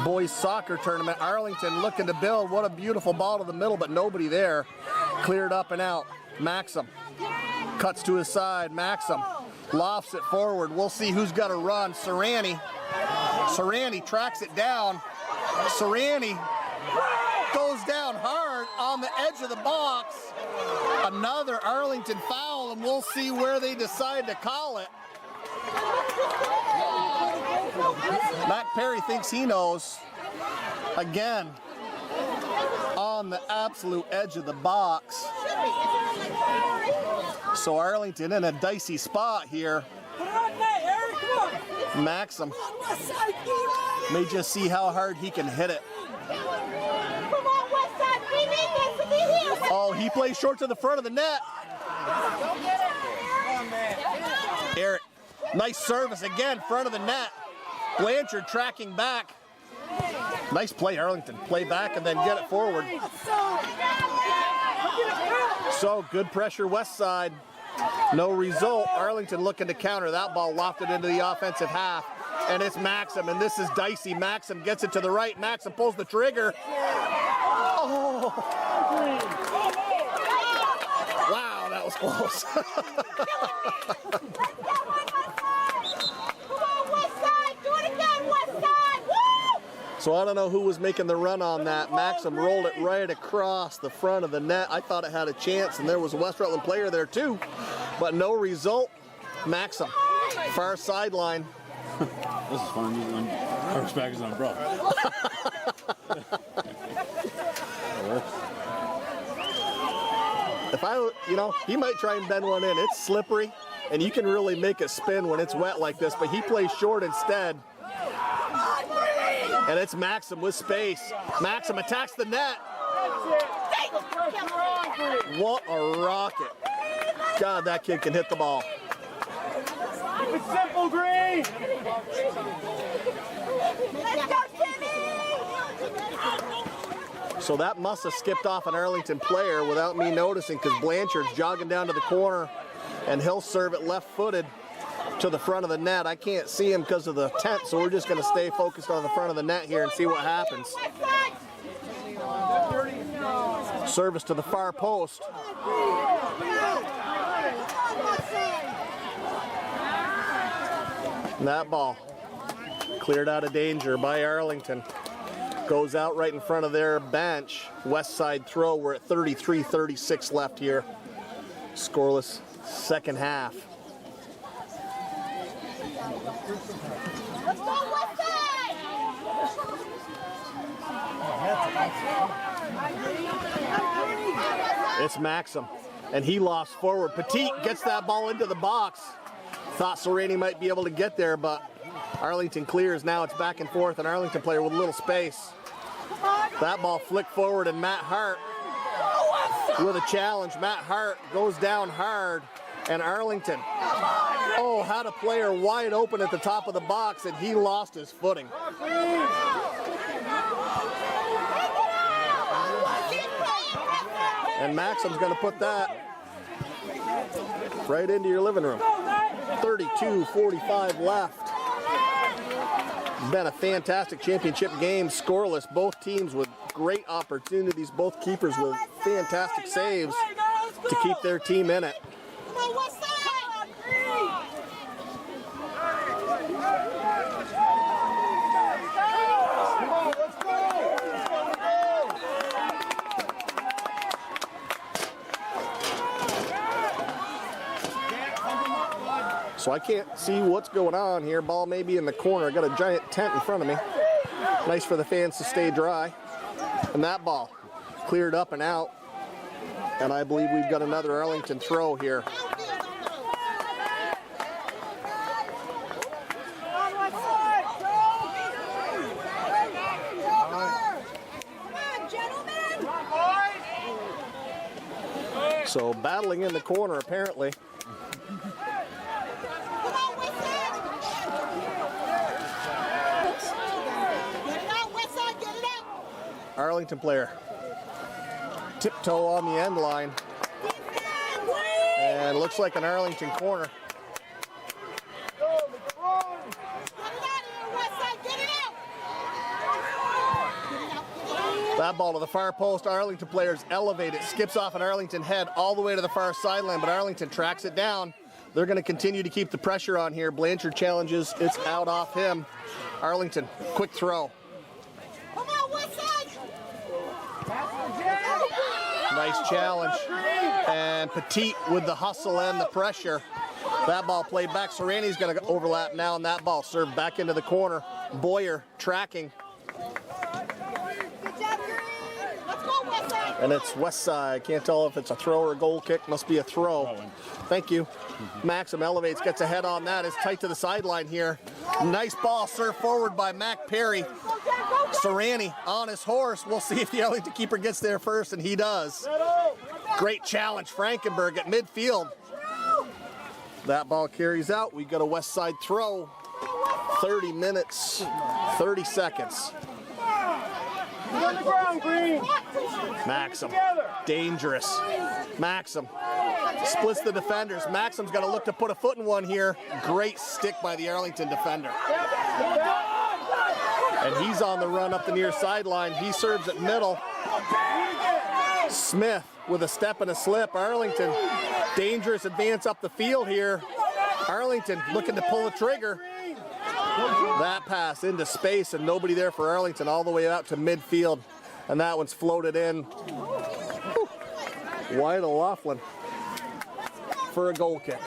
boys soccer tournament. Arlington looking to build. What a beautiful ball to the middle, but nobody there. Cleared up and out. Maxim cuts to his side. Maxim lofts it forward. We'll see who's got to run. Sarandi tracks it down. Sarandi goes down hard on the edge of the box. Another Arlington foul, and we'll see where they decide to call it. Matt Perry thinks he knows. Again, on the absolute edge of the box. So Arlington in a dicey spot here. Maxim may just see how hard he can hit it. Oh, he plays short to the front of the net. Eric, nice service again, front of the net. Blanchard tracking back. Nice play, Arlington. Play back and then get it forward. So good pressure, West Side. No result. Arlington looking to counter. That ball lofted into the offensive half. And it's Maxim, and this is dicey. Maxim gets it to the right. Maxim pulls the trigger. Oh. Wow, that was close. So I don't know who was making the run on that. Maxim rolled it right across the front of the net. I thought it had a chance, and there was a West Rutland player there too, but no result. Maxim, far sideline. This is fun. I respect his umbrella. If I, he might try and bend one in. It's slippery, and you can really make it spin when it's wet like this, but he plays short instead. And it's Maxim with space. Maxim attacks the net. What a rocket. God, that kid can hit the ball. Keep it simple, Green. Let's go, Timmy! So that must have skipped off an Arlington player without me noticing, because Blanchard's jogging down to the corner, and he'll serve it left-footed to the front of the net. I can't see him because of the tent, so we're just going to stay focused on the front of the net here and see what happens. Service to the far post. And that ball cleared out of danger by Arlington. Goes out right in front of their bench. West Side throw. We're at 33-36 left here. Scoreless second half. Let's go, West Side! It's Maxim, and he lofts forward. Petit gets that ball into the box. Thought Sereni might be able to get there, but Arlington clears. Now it's back and forth, an Arlington player with a little space. That ball flicked forward, and Matt Hart with a challenge. Matt Hart goes down hard, and Arlington, oh, had a player wide open at the top of the box, and he lost his footing. And Maxim's going to put that right into your living room. 32:45 left. Been a fantastic championship game, scoreless. Both teams with great opportunities. Both keepers with fantastic saves to keep their team in it. So I can't see what's going on here. Ball may be in the corner. I got a giant tent in front of me. Nice for the fans to stay dry. And that ball cleared up and out. And I believe we've got another Arlington throw here. So battling in the corner apparently. Arlington player tiptoe on the end line, and looks like an Arlington corner. That ball to the far post. Arlington players elevate it, skips off an Arlington head all the way to the far sideline, but Arlington tracks it down. They're going to continue to keep the pressure on here. Blanchard challenges, it's out off him. Arlington, quick throw. Nice challenge, and Petit with the hustle and the pressure. That ball played back. Sereni's going to overlap now, and that ball served back into the corner. Boyer tracking. And it's West Side. Can't tell if it's a throw or a goal kick. Must be a throw. Thank you. Maxim elevates, gets a head on that. It's tight to the sideline here. Nice ball served forward by Mac Perry. Sereni on his horse. We'll see if the Arlington keeper gets there first, and he does. Great challenge, Frankenberg at midfield. That ball carries out. We got a West Side throw. 30 minutes, 30 seconds. On the ground, Green. Maxim, dangerous. Maxim splits the defenders. Maxim's got to look to put a foot in one here. Great stick by the Arlington defender. And he's on the run up the near sideline. He serves at middle. Smith with a step and a slip. Arlington, dangerous advance up the field here. Arlington looking to pull the trigger. That pass into space and nobody there for Arlington all the way out to midfield. And that one's floated in. Wide of Laughlin for a goal kick.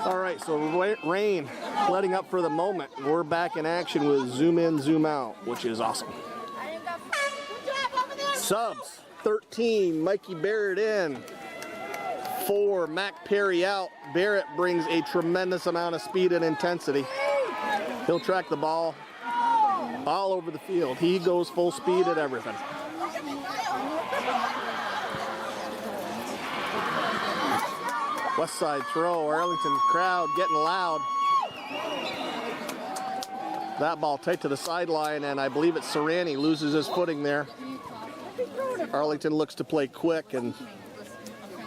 All right, so rain letting up for the moment. We're back in action with zoom in, zoom out, which is awesome. Subs, 13, Mikey Barrett in. 4, Mac Perry out. Barrett brings a tremendous amount of speed and intensity. He'll track the ball all over the field. He goes full speed at everything. West Side throw, Arlington crowd getting loud. That ball tight to the sideline, and I believe it's Sereni loses his footing there. Arlington looks to play quick, and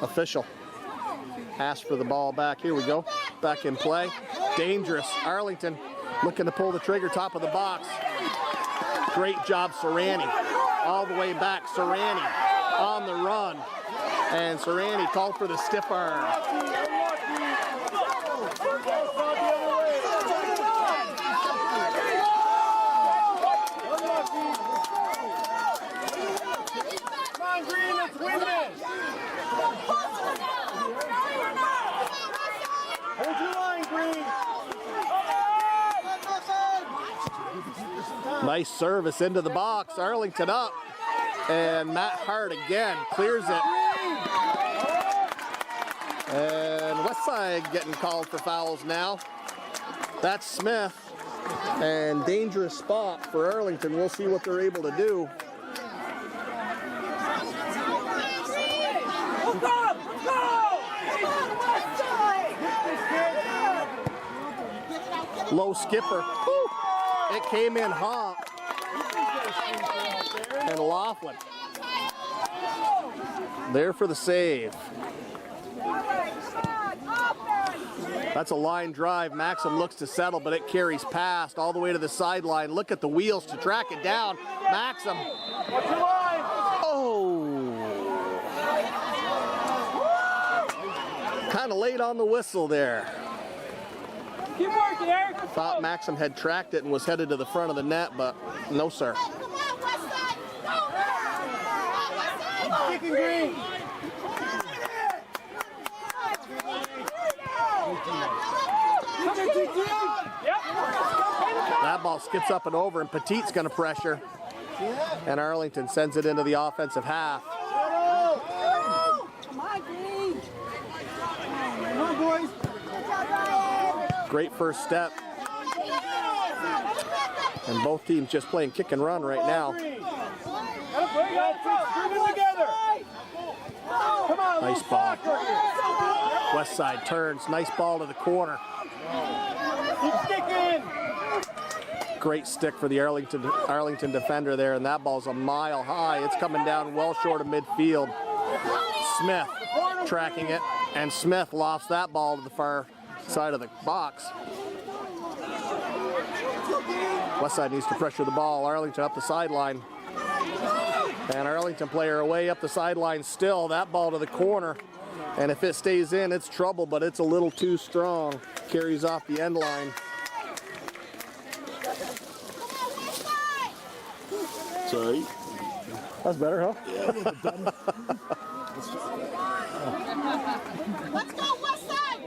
official asks for the ball back. Here we go, back in play. Dangerous, Arlington looking to pull the trigger, top of the box. Great job, Sereni. All the way back, Sereni on the run. And Sereni called for the stiff arm. Come on, Green, let's win this. Nice service into the box. Arlington up. And Matt Hart again clears it. And Westside getting called for fouls now. That's Smith. And dangerous spot for Arlington. We'll see what they're able to do. Low skipper. Woo. It came in hot. And Laughlin there for the save. That's a line drive. Maxim looks to settle, but it carries past all the way to the sideline. Look at the wheels to track it down. Maxim. Oh. Kind of late on the whistle there. Keep working, Eric. Thought Maxim had tracked it and was headed to the front of the net, but no, sir. Kicking green. That ball skips up and over, and Petit's going to pressure. And Arlington sends it into the offensive half. Come on, green. Come on, boys. Great first step. And both teams just playing kick and run right now. Nice ball. West side turns. Nice ball to the corner. Keep sticking. Great stick for the Arlington defender there, and that ball's a mile high. It's coming down well short of midfield. Smith tracking it, and Smith lofts that ball to the far side of the box. Westside needs to pressure the ball. Arlington up the sideline. And Arlington player away up the sideline still. That ball to the corner. And if it stays in, it's trouble, but it's a little too strong. Carries off the end line. Sorry. That's better, huh? Let's go, Westside!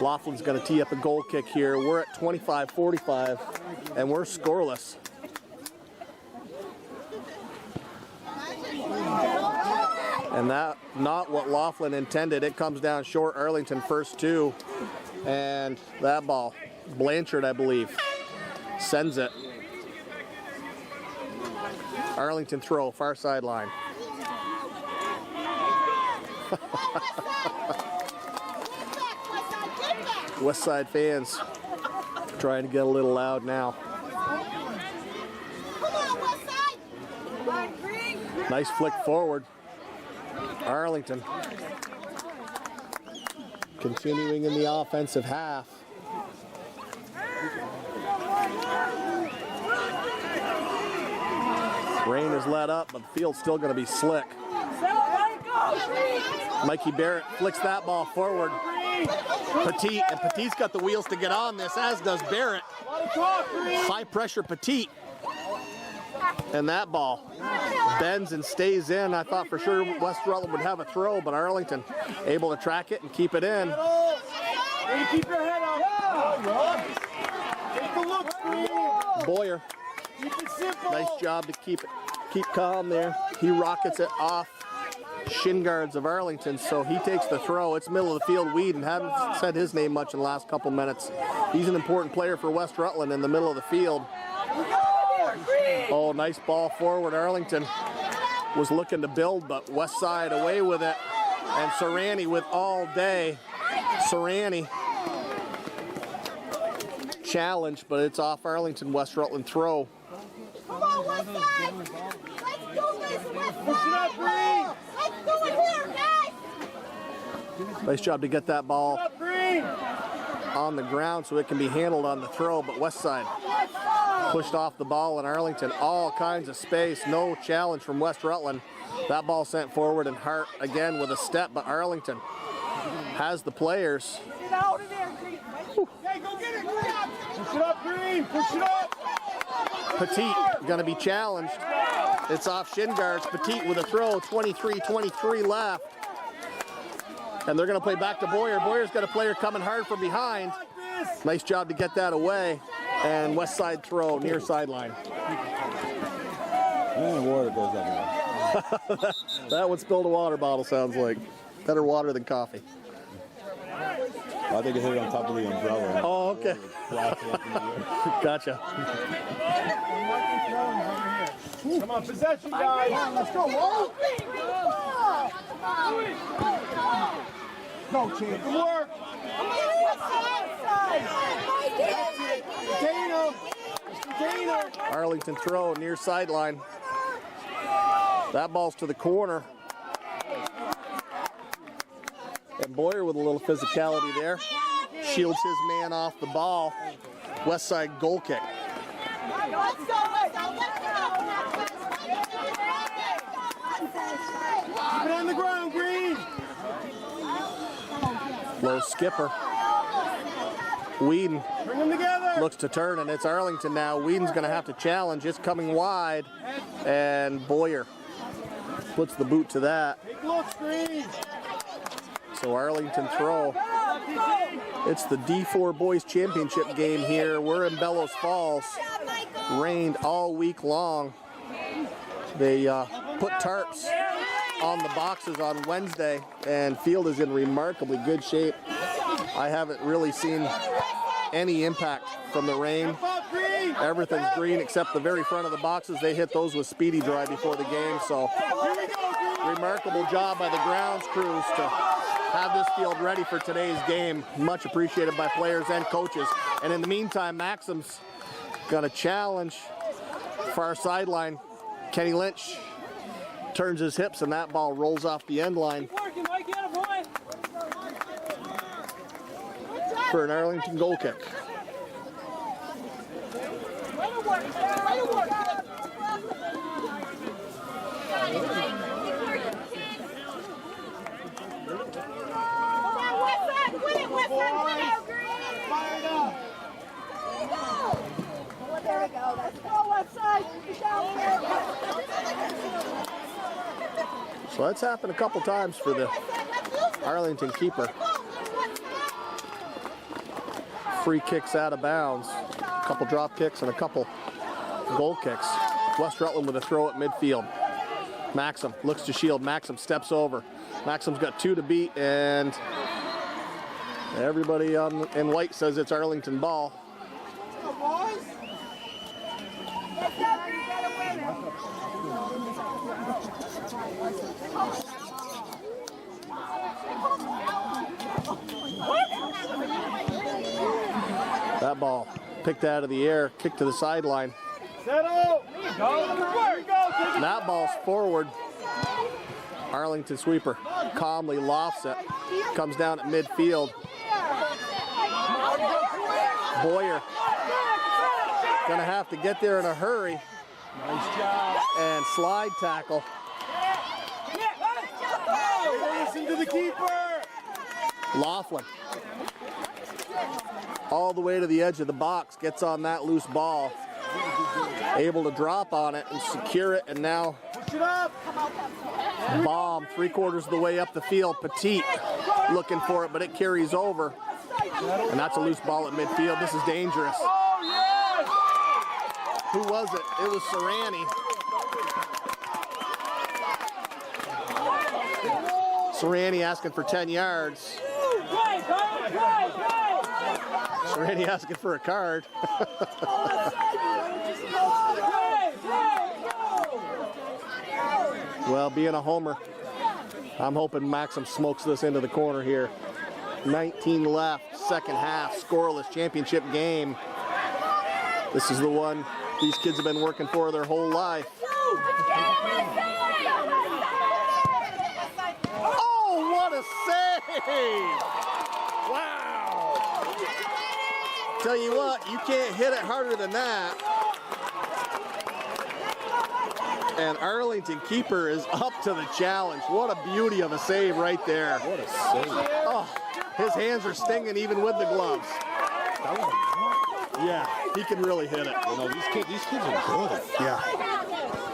Laughlin's going to tee up a goal kick here. We're at 25-45, and we're scoreless. And that, not what Laughlin intended. It comes down short. Arlington first two. And that ball, Blanchard, I believe, sends it. Arlington throw, far sideline. West Side fans trying to get a little loud now. Nice flick forward. Arlington continuing in the offensive half. Rain is let up, but the field's still going to be slick. Mikey Barrett flicks that ball forward. Petit, and Petit's got the wheels to get on this, as does Barrett. High pressure Petit. And that ball bends and stays in. I thought for sure West Rutland would have a throw, but Arlington able to track it and keep it in. Keep your head up. Take a look, green. Boyer, Keep it simple. nice job to keep calm there. He rockets it off shin guards of Arlington, so he takes the throw. It's middle of the field. Whedon, haven't said his name much in the last couple minutes. He's an important player for West Rutland in the middle of the field. Oh, nice ball forward. Arlington was looking to build, but West Side away with it. And Serrani with all day. Serrani challenge, but it's off Arlington. West Rutland throw. Come on, Westside! Let's do this, Westside! Push it up, green. Let's do it here, guys! Nice job to get that ball Up, green. on the ground so it can be handled on the throw, but West Side pushed off the ball, and Arlington all kinds of space. No challenge from West Rutland. That ball sent forward, and Hart again with a step, but Arlington has the players. Get out of there, green. Hey, go get it, green. Push it up, green. Push it up. Petit gonna be challenged. It's off shin guards. Petit with a throw, 23-23 left. And they're gonna play back to Boyer. Boyer's got a player coming hard from behind. Nice job to get that away. And west side throw, near sideline. And water goes everywhere. That would spill a water bottle, sounds like. Better water than coffee. I think it hit it on top of the umbrella. Oh, okay. Gotcha. Come on, possession, guys. Let's go. Go, champ. Good work. Container. Arlington throw, near sideline. That ball's to the corner. And Boyer with a little physicality there. Shields his man off the ball. West side goal kick. Let's go. Keep it on the ground, Green. Low skipper. Whedon Bring them together. looks to turn, and it's Arlington now. Whedon's going to have to challenge. It's coming wide, and Boyer puts the boot to that. Take looks, Green. So Arlington throw. It's the D4 Boys Championship game here. We're in Bellows Falls. Rained all week long. They put tarps on the boxes on Wednesday, and field is in remarkably good shape. I haven't really seen any impact from the rain. Everything's green except the very front of the boxes. They hit those with Speedy Dry before the game, so remarkable job by the grounds crews to have this field ready for today's game. Much appreciated by players and coaches. And in the meantime, Maxim's got a challenge. Far sideline. Kenny Lynch turns his hips, and that ball rolls off the end line for an Arlington goal kick. There we go. Let's go left side. So that's happened a couple times for the Arlington keeper. Free kicks out of bounds. A couple drop kicks and a couple goal kicks. West Rutland with a throw at midfield. Maxim looks to shield. Maxim steps over. Maxim's got 2 to beat, and everybody in white says it's Arlington ball. That ball picked out of the air, kicked to the sideline. Settle. And that ball's forward. Arlington sweeper calmly lofts it. Comes down at midfield. Boyer gonna have to get there in a hurry. Nice job. And slide tackle. Listen to the keeper. Laughlin. All the way to the edge of the box, gets on that loose ball. Able to drop on it and secure it, and now Push it up. bomb 3/4 of the way up the field. Petit looking for it, but it carries over. And that's a loose ball at midfield. This is dangerous. Oh, yes. Who was it? It was Serrani. Serrani asking for 10 yards. Serrani asking for a card. Well, being a homer, I'm hoping Maxim smokes this into the corner here. 19 left, second half, scoreless championship game. This is the one these kids have been working for their whole life. Oh, what a save! Wow! Tell you what, you can't hit it harder than that. And Arlington keeper is up to the challenge. What a beauty of a save right there. What a save. Oh, his hands are stinging even with the gloves. Yeah, he can really hit it. You know, these kids are good. Yeah.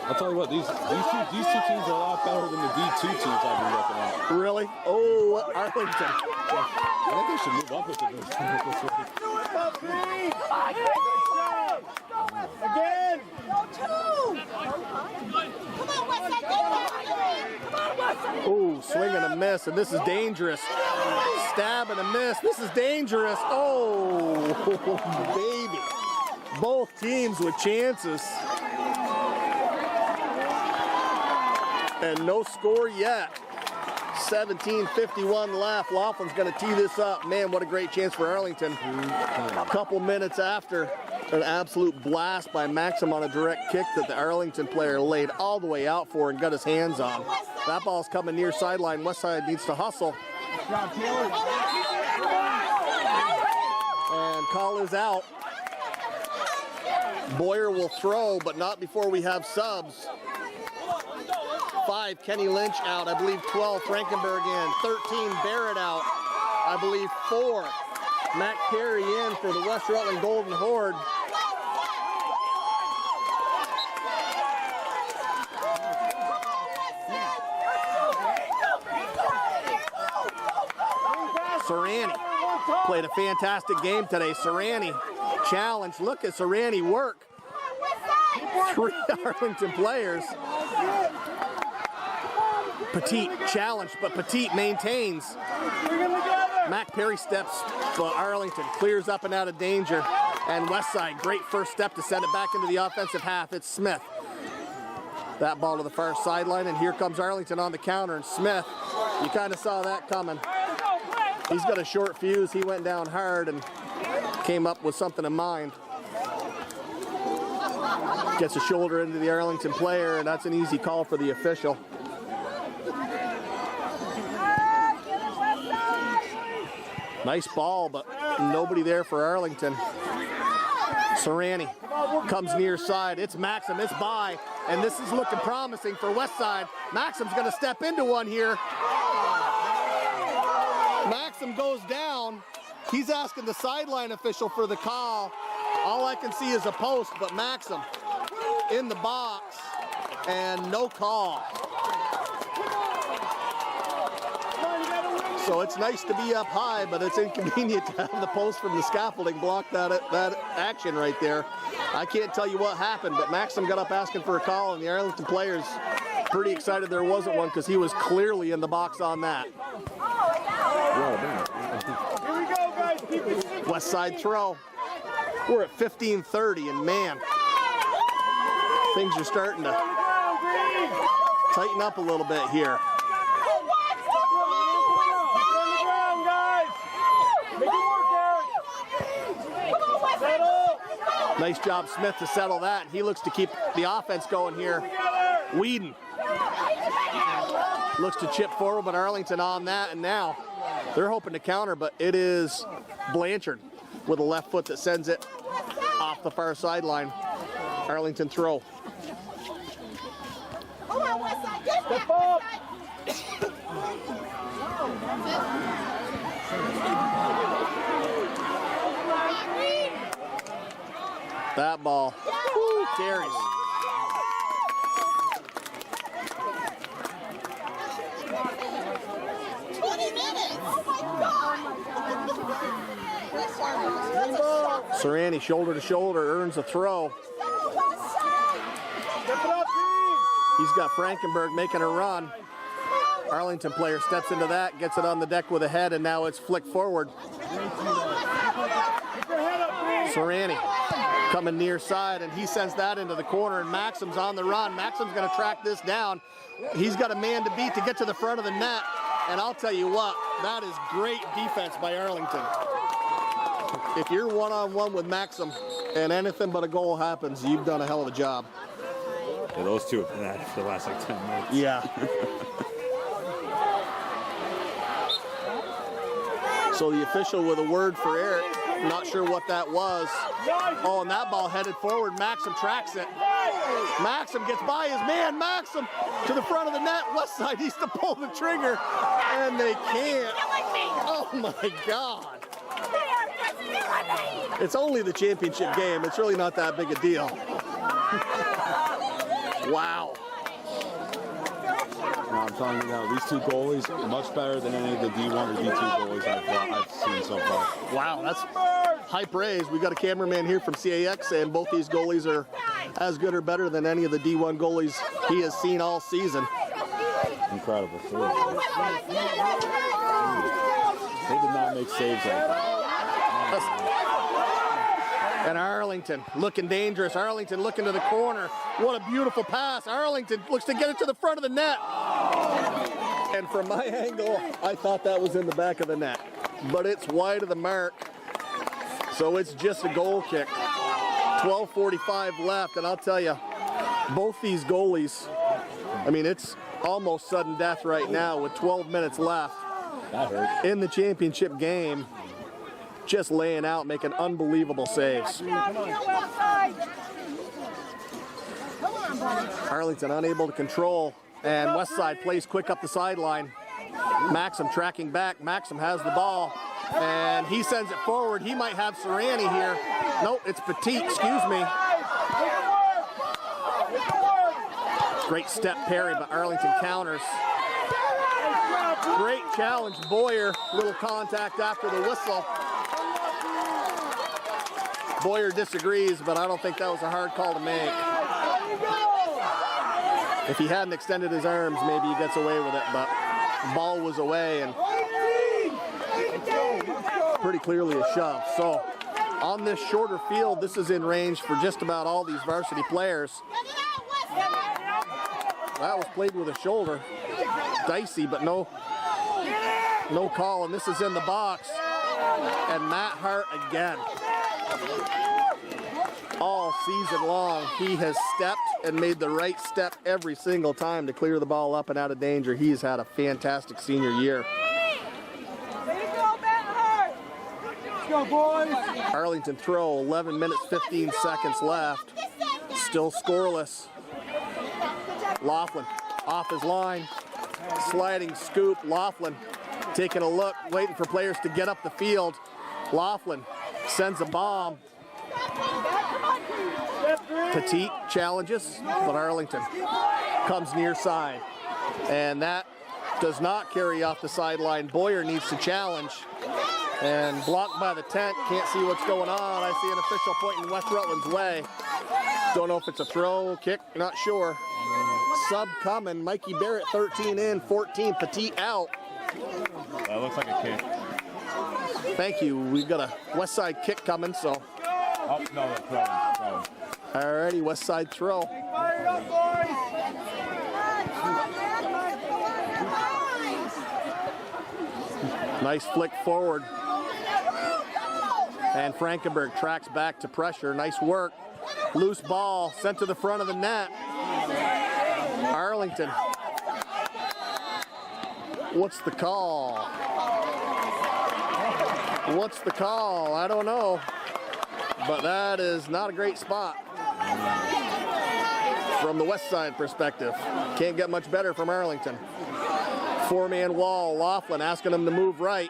I'll tell you what, these two teams are a lot better than the D2 teams I've been looking at. Really? Oh, Arlington. I think they should move up with this week. Again. Go two. Come on, Westside. Come on, Westside. Oh, swing and a miss, and this is dangerous. Stab and a miss. This is dangerous. Oh, baby. Both teams with chances. And no score yet. 17:51 left. Laughlin's going to tee this up. Man, what a great chance for Arlington. A couple minutes after an absolute blast by Maxim on a direct kick that the Arlington player laid all the way out for and got his hands on. That ball's coming near sideline. Westside needs to hustle. And call is out. Boyer will throw, but not before we have subs. 5, Kenny Lynch out. I believe 12, Frankenberg in. 13, Barrett out. I believe 4, Matt Carey in for the West Rutland Golden Horde. Serrani played a fantastic game today. Serrani challenged. Look at Serrani work. 3 Arlington players. Petit challenged, but Petit maintains. Mac Perry steps, but Arlington clears up and out of danger. And Westside, great first step to send it back into the offensive half. It's Smith. That ball to the far sideline, and here comes Arlington on the counter. And Smith, you kind of saw that coming. He's got a short fuse. He went down hard and came up with something in mind. Gets a shoulder into the Arlington player, and that's an easy call for the official. Nice ball, but nobody there for Arlington. Serrani comes near side. It's Maxim, it's by, and this is looking promising for Westside. Maxim's gonna step into one here. Maxim goes down. He's asking the sideline official for the call. All I can see is a post, but Maxim in the box, and no call. So it's nice to be up high, but it's inconvenient to have the post from the scaffolding block that action right there. I can't tell you what happened, but Maxim got up asking for a call, and the Arlington players pretty excited there wasn't one because he was clearly in the box on that. Here we go, guys. Keep it simple. West side throw. We're at 15:30, and man, things are starting to tighten up a little bit here. Nice job, Smith, to settle that. He looks to keep the offense going here. Whedon looks to chip forward, but Arlington on that, and now they're hoping to counter, but it is Blanchard with a left foot that sends it off the far sideline. Arlington throw. Step up. That ball carries. Serrani shoulder to shoulder earns a throw. He's got Frankenberg making a run. Arlington player steps into that, gets it on the deck with a head, and now it's flicked forward. Serrani coming near side, and he sends that into the corner, and Maxim's on the run. Maxim's going to track this down. He's got a man to beat to get to the front of the net, and I'll tell you what, that is great defense by Arlington. If you're one-on-one with Maxim and anything but a goal happens, you've done a hell of a job. Yeah, those two have been at it for the last like 10 minutes. Yeah. So the official with a word for Eric. Not sure what that was. Oh, and that ball headed forward. Maxim tracks it. Maxim gets by his man. Maxim to the front of the net. Westside needs to pull the trigger, and they can't. Oh my God. It's only the championship game. It's really not that big a deal. Wow. No, I'm telling you now, these two goalies are much better than any of the D1 or D2 goalies I've seen so far. Wow, that's high praise. We got a cameraman here from CAX saying both these goalies are as good or better than any of the D1 goalies he has seen all season. Incredible. They did not make saves like that. And Arlington looking dangerous. Arlington looking to the corner. What a beautiful pass. Arlington looks to get it to the front of the net. And from my angle, I thought that was in the back of the net. But it's wide of the mark. So it's just a goal kick. 12:45 left, and I'll tell you, both these goalies, I mean, it's almost sudden death right now with 12 minutes left in the championship game. Just laying out, making unbelievable saves. Arlington unable to control, and Westside plays quick up the sideline. Maxim tracking back. Maxim has the ball, and he sends it forward. He might have Serrani here. Nope, it's Petit, excuse me. Great step parry, but Arlington counters. Great challenge, Boyer. Little contact after the whistle. Boyer disagrees, but I don't think that was a hard call to make. If he hadn't extended his arms, maybe he gets away with it, but the ball was away and pretty clearly a shove. So on this shorter field, this is in range for just about all these varsity players. That was played with a shoulder. Dicey, but no call, and this is in the box. And Matt Hart again. All season long, he has stepped and made the right step every single time to clear the ball up and out of danger. He's had a fantastic senior year. Let's go, boys. Arlington throw, 11 minutes, 15 seconds left. Still scoreless. Laughlin off his line. Sliding scoop. Laughlin taking a look, waiting for players to get up the field. Laughlin sends a bomb. Petit challenges, but Arlington comes near side. And that does not carry off the sideline. Boyer needs to challenge. And blocked by the tent. Can't see what's going on. I see an official pointing West Rutland's way. Don't know if it's a throw, kick, not sure. Sub coming. Mikey Barrett 13 in, 14. Petit out. That looks like a kick. Thank you. We've got a West Side kick coming, so. Oh, no, that's throw. Alrighty, West Side throw. Fire it up, boys. Nice flick forward. And Frankenberg tracks back to pressure. Nice work. Loose ball sent to the front of the net. Arlington. What's the call? What's the call? I don't know. But that is not a great spot from the West Side perspective. Can't get much better from Arlington. Four-man wall. Laughlin asking him to move right.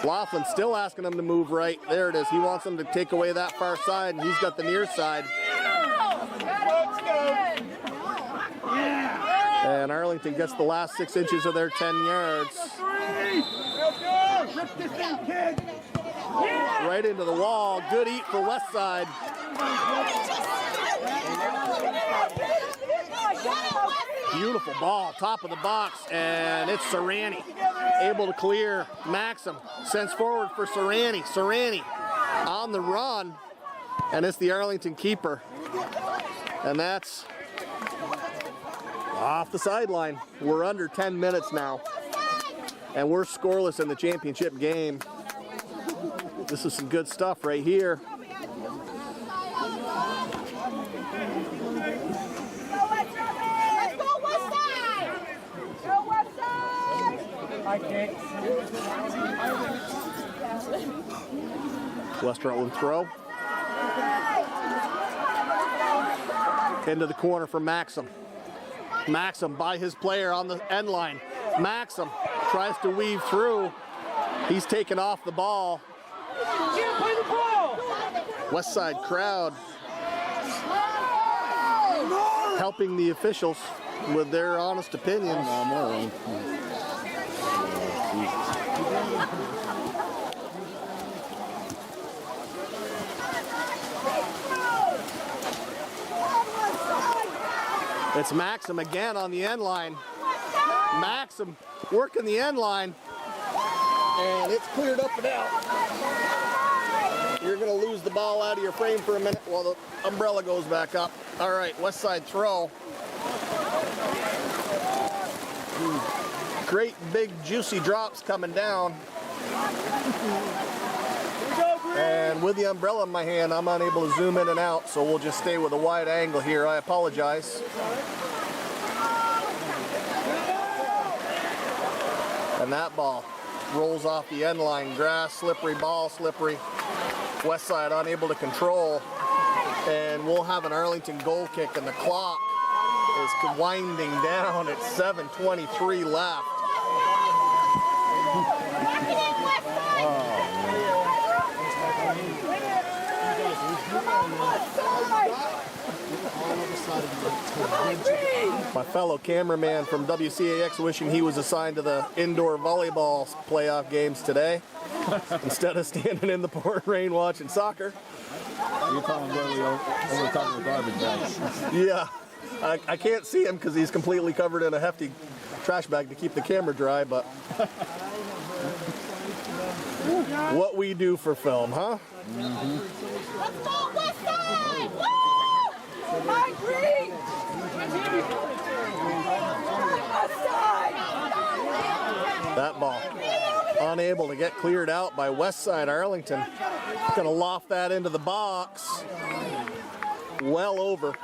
Laughlin still asking him to move right. There it is. He wants him to take away that far side, and he's got the near side. And Arlington gets the last 6 inches of their 10 yards. Rip this thing, kid. Right into the wall. Good eat for West Side. Beautiful ball, top of the box, and it's Serrani. Able to clear. Maxim sends forward for Serrani. Serrani on the run, and it's the Arlington keeper. And that's off the sideline. We're under 10 minutes now, and we're scoreless in the championship game. This is some good stuff right here. West Rutland throw. Into the corner for Maxim. Maxim by his player on the end line. Maxim tries to weave through. He's taken off the ball. West Side crowd helping the officials with their honest opinions. It's Maxim again on the end line. Maxim working the end line. And it's cleared up and out. You're going to lose the ball out of your frame for a minute while the umbrella goes back up. All right, west side throw. Great big juicy drops coming down. And with the umbrella in my hand, I'm unable to zoom in and out, so we'll just stay with a wide angle here. I apologize. And that ball rolls off the end line. Grass, slippery, ball slippery. West side unable to control. And we'll have an Arlington goal kick, and the clock is winding down at 7:23 left. My fellow cameraman from WCAX wishing he was assigned to the indoor volleyball playoff games today instead of standing in the pouring rain watching soccer. You're talking literally over top of the garbage bags. Yeah, I can't see him because he's completely covered in a hefty trash bag to keep the camera dry, but what we do for film, huh? Let's go, West Side! Woo! My green! West Side! That ball unable to get cleared out by West Side Arlington. Gonna loft that into the box. Well over.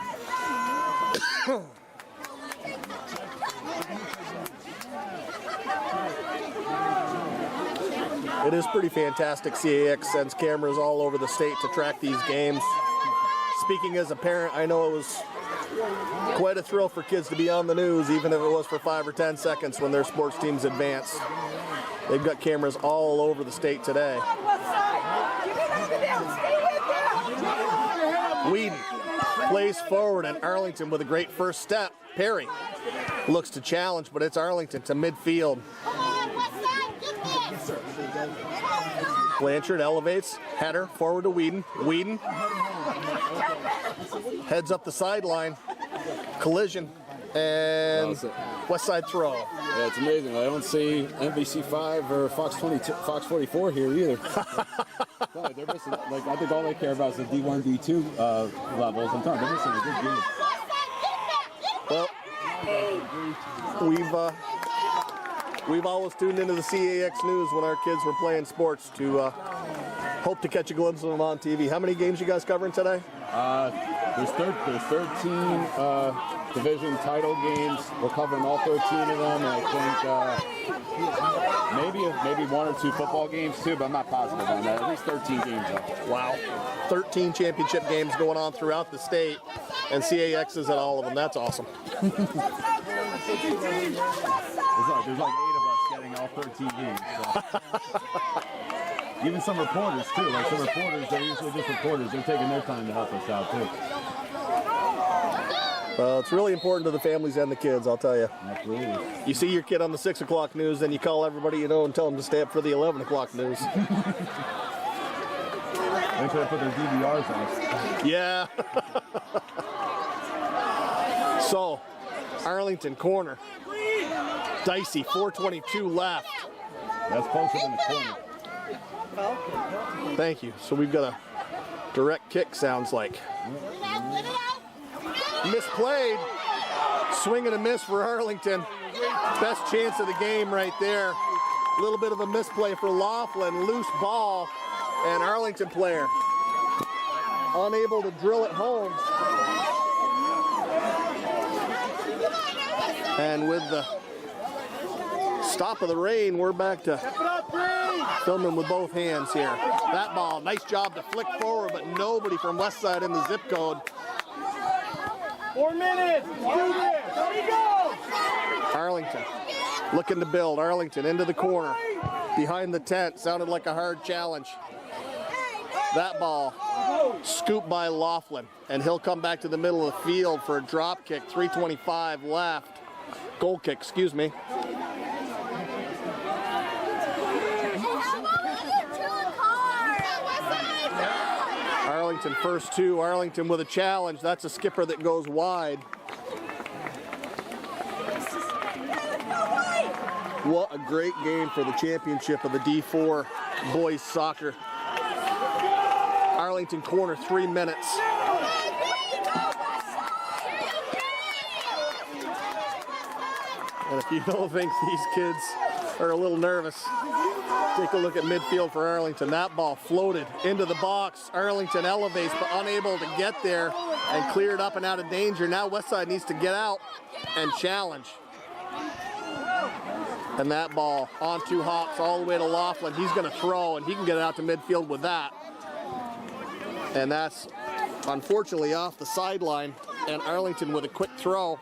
It is pretty fantastic. CAX sends cameras all over the state to track these games. Speaking as a parent, I know it was quite a thrill for kids to be on the news, even if it was for 5 or 10 seconds when their sports teams advance. They've got cameras all over the state today. Whedon plays forward, and Arlington with a great first step. Perry looks to challenge, but it's Arlington to midfield. Blanchard elevates, header forward to Whedon. Whedon heads up the sideline, collision, and west side throw. Yeah, it's amazing. I don't see NBC5 or Fox 44 here either. God, they're missing, like, I think all they care about is the D1, D2 levels. I'm telling you, they're missing a good game. Well, we've always tuned into the CAX news when our kids were playing sports to hope to catch a glimpse of them on TV. How many games you guys covering today? There's 13 division title games. We're covering all 13 of them. I think maybe 1 or 2 football games too, but I'm not positive on that. At least 13 games though. Wow. 13 championship games going on throughout the state, and CAX is at all of them. That's awesome. There's like 8 of us getting all 13 games. So. Even some reporters too. Like some reporters, they're usually just reporters. They're taking their time to help us out too. It's really important to the families and the kids, I'll tell you. Absolutely. You see your kid on the 6 o'clock news, then you call everybody you know and tell them to stay up for the 11 o'clock news. They could have put their DVRs on. Yeah. So, Arlington corner. Dicey, 4:22 left. That's closer than the corner. Thank you. So we've got a direct kick, sounds like. Misplayed. Swing and a miss for Arlington. Best chance of the game right there. A little bit of a misplay for Laughlin. Loose ball. And Arlington player unable to drill it home. And with the stop of the rain, we're back to filming with both hands here. That ball, nice job to flick forward, but nobody from West Side in the zip code. 4 minutes. Do this. There you go. Arlington looking to build. Arlington into the corner. Behind the tent. Sounded like a hard challenge. That ball Scoop by Laughlin, and he'll come back to the middle of the field for a drop kick. 3:25 left. Goal kick, excuse me. Arlington first two. Arlington with a challenge. That's a skipper that goes wide. What a great game for the championship of the D4 boys soccer. Arlington corner, 3 minutes. And if you don't think these kids are a little nervous, take a look at midfield for Arlington. That ball floated into the box. Arlington elevates, but unable to get there and cleared up and out of danger. Now Westside needs to get out and challenge. And that ball on 2 hops all the way to Laughlin. He's going to throw, and he can get it out to midfield with that. And that's unfortunately off the sideline, and Arlington with a quick throw.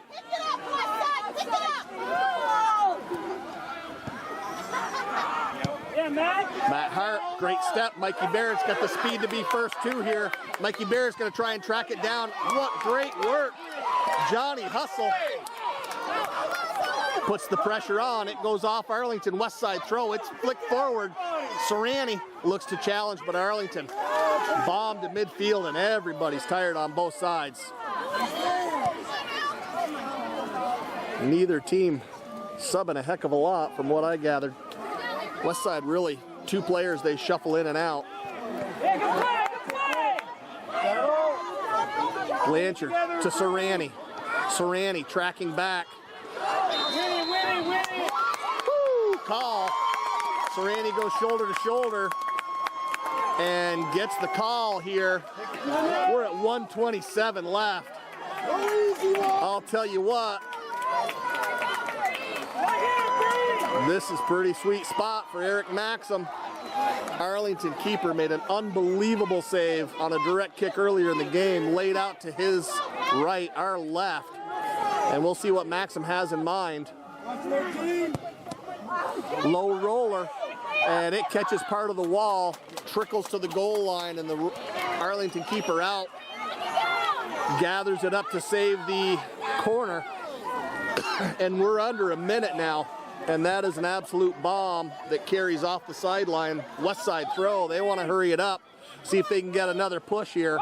Matt Hart, great step. Mikey Barrett's got the speed to be first two here. Mikey Barrett's going to try and track it down. What great work. Johnny Hustle puts the pressure on. It goes off Arlington. West side throw. It's flicked forward. Serrani looks to challenge, but Arlington bombed to midfield, and everybody's tired on both sides. Neither team subbing a heck of a lot from what I gathered. Westside really, 2 players they shuffle in and out. Blanchard to Serrani. Serrani tracking back. Woo, call. Serrani goes shoulder to shoulder and gets the call here. We're at 1:27 left. I'll tell you what. This is pretty sweet spot for Eric Maxim. Arlington keeper made an unbelievable save on a direct kick earlier in the game, laid out to his right, our left. And we'll see what Maxim has in mind. Low roller, and it catches part of the wall, trickles to the goal line, and the Arlington keeper out. Gathers it up to save the corner. And we're under a minute now. And that is an absolute bomb that carries off the sideline. West side throw. They want to hurry it up, see if they can get another push here.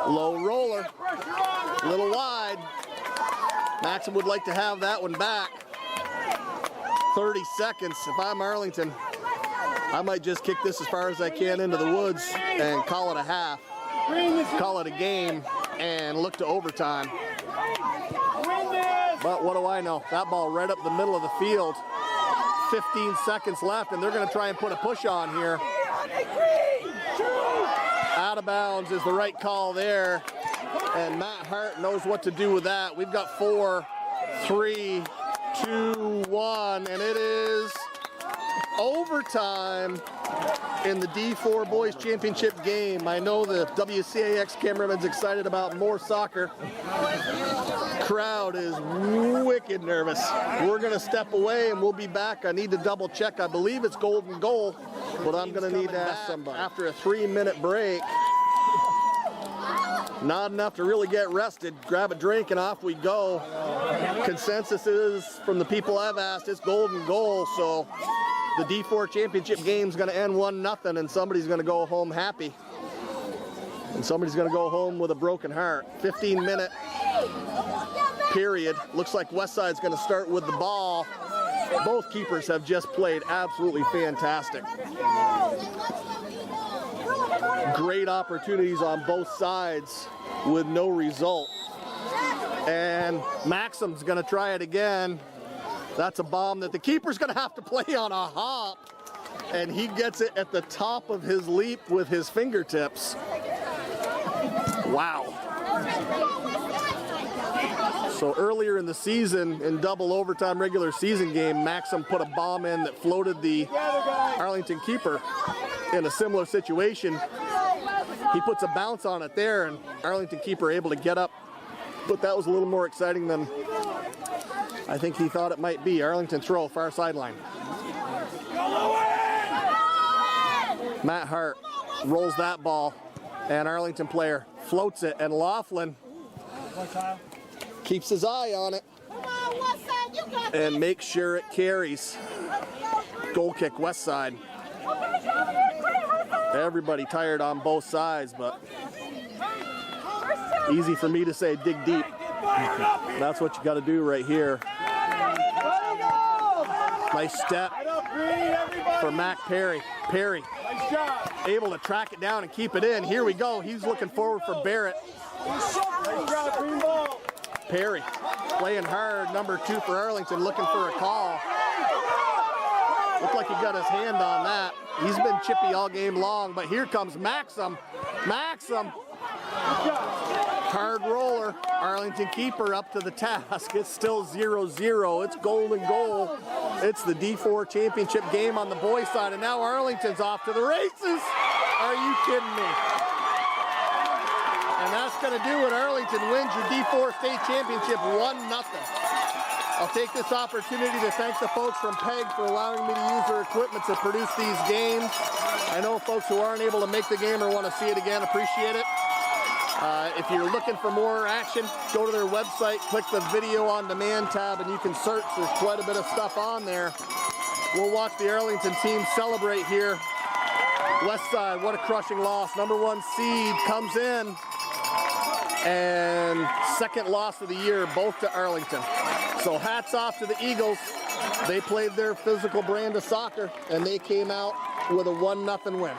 Low roller, a little wide. Maxim would like to have that one back. 30 seconds. If I'm Arlington, I might just kick this as far as I can into the woods and call it a half. Call it a game and look to overtime. But what do I know? That ball right up the middle of the field. 15 seconds left, and they're going to try and put a push on here. Out of bounds is the right call there. And Matt Hart knows what to do with that. We've got 4, 3, 2, 1, and it is overtime in the D4 Boys Championship game. I know the WCAX cameraman's excited about more soccer. Crowd is wicked nervous. We're going to step away and we'll be back. I need to double check. I believe it's golden goal, but I'm going to need to ask somebody. After a 3-minute break, not enough to really get rested. Grab a drink and off we go. Consensus is, from the people I've asked, it's golden goal, so the D4 championship game is going to end 1-0, and somebody's going to go home happy. And somebody's going to go home with a broken heart. 15-minute period. Looks like Westside's going to start with the ball. Both keepers have just played absolutely fantastic. Great opportunities on both sides with no result. And Maxim's going to try it again. That's a bomb that the keeper's going to have to play on a hop. And he gets it at the top of his leap with his fingertips. Wow. So earlier in the season, in double overtime regular season game, Maxim put a bomb in that floated the Arlington keeper in a similar situation. He puts a bounce on it there, and Arlington keeper able to get up. But that was a little more exciting than I think he thought it might be. Arlington throw, far sideline. Matt Hart rolls that ball, and Arlington player floats it, and Laughlin keeps his eye on it and makes sure it carries. Goal kick, west side. Everybody tired on both sides, but easy for me to say dig deep. That's what you got to do right here. Nice step for Mac Perry. Perry able to track it down and keep it in. Here we go. He's looking forward for Barrett. Perry playing hard. Number 2 for Arlington looking for a call. Looked like he got his hand on that. He's been chippy all game long, but here comes Maxim. Maxim. Hard roller. Arlington keeper up to the task. It's still 0-0. It's golden goal. It's the D4 championship game on the boys' side, and now Arlington's off to the races. Are you kidding me? And that's going to do it. Arlington wins your D4 state championship 1-0. I'll take this opportunity to thank the folks from PEG for allowing me to use their equipment to produce these games. I know folks who aren't able to make the game or want to see it again appreciate it. If you're looking for more action, go to their website, click the video on demand tab, and you can search. There's quite a bit of stuff on there. We'll watch the Arlington team celebrate here. West side, what a crushing loss. Number 1 seed comes in, and second loss of the year, both to Arlington. So hats off to the Eagles. They played their physical brand of soccer, and they came out with a 1-0 win.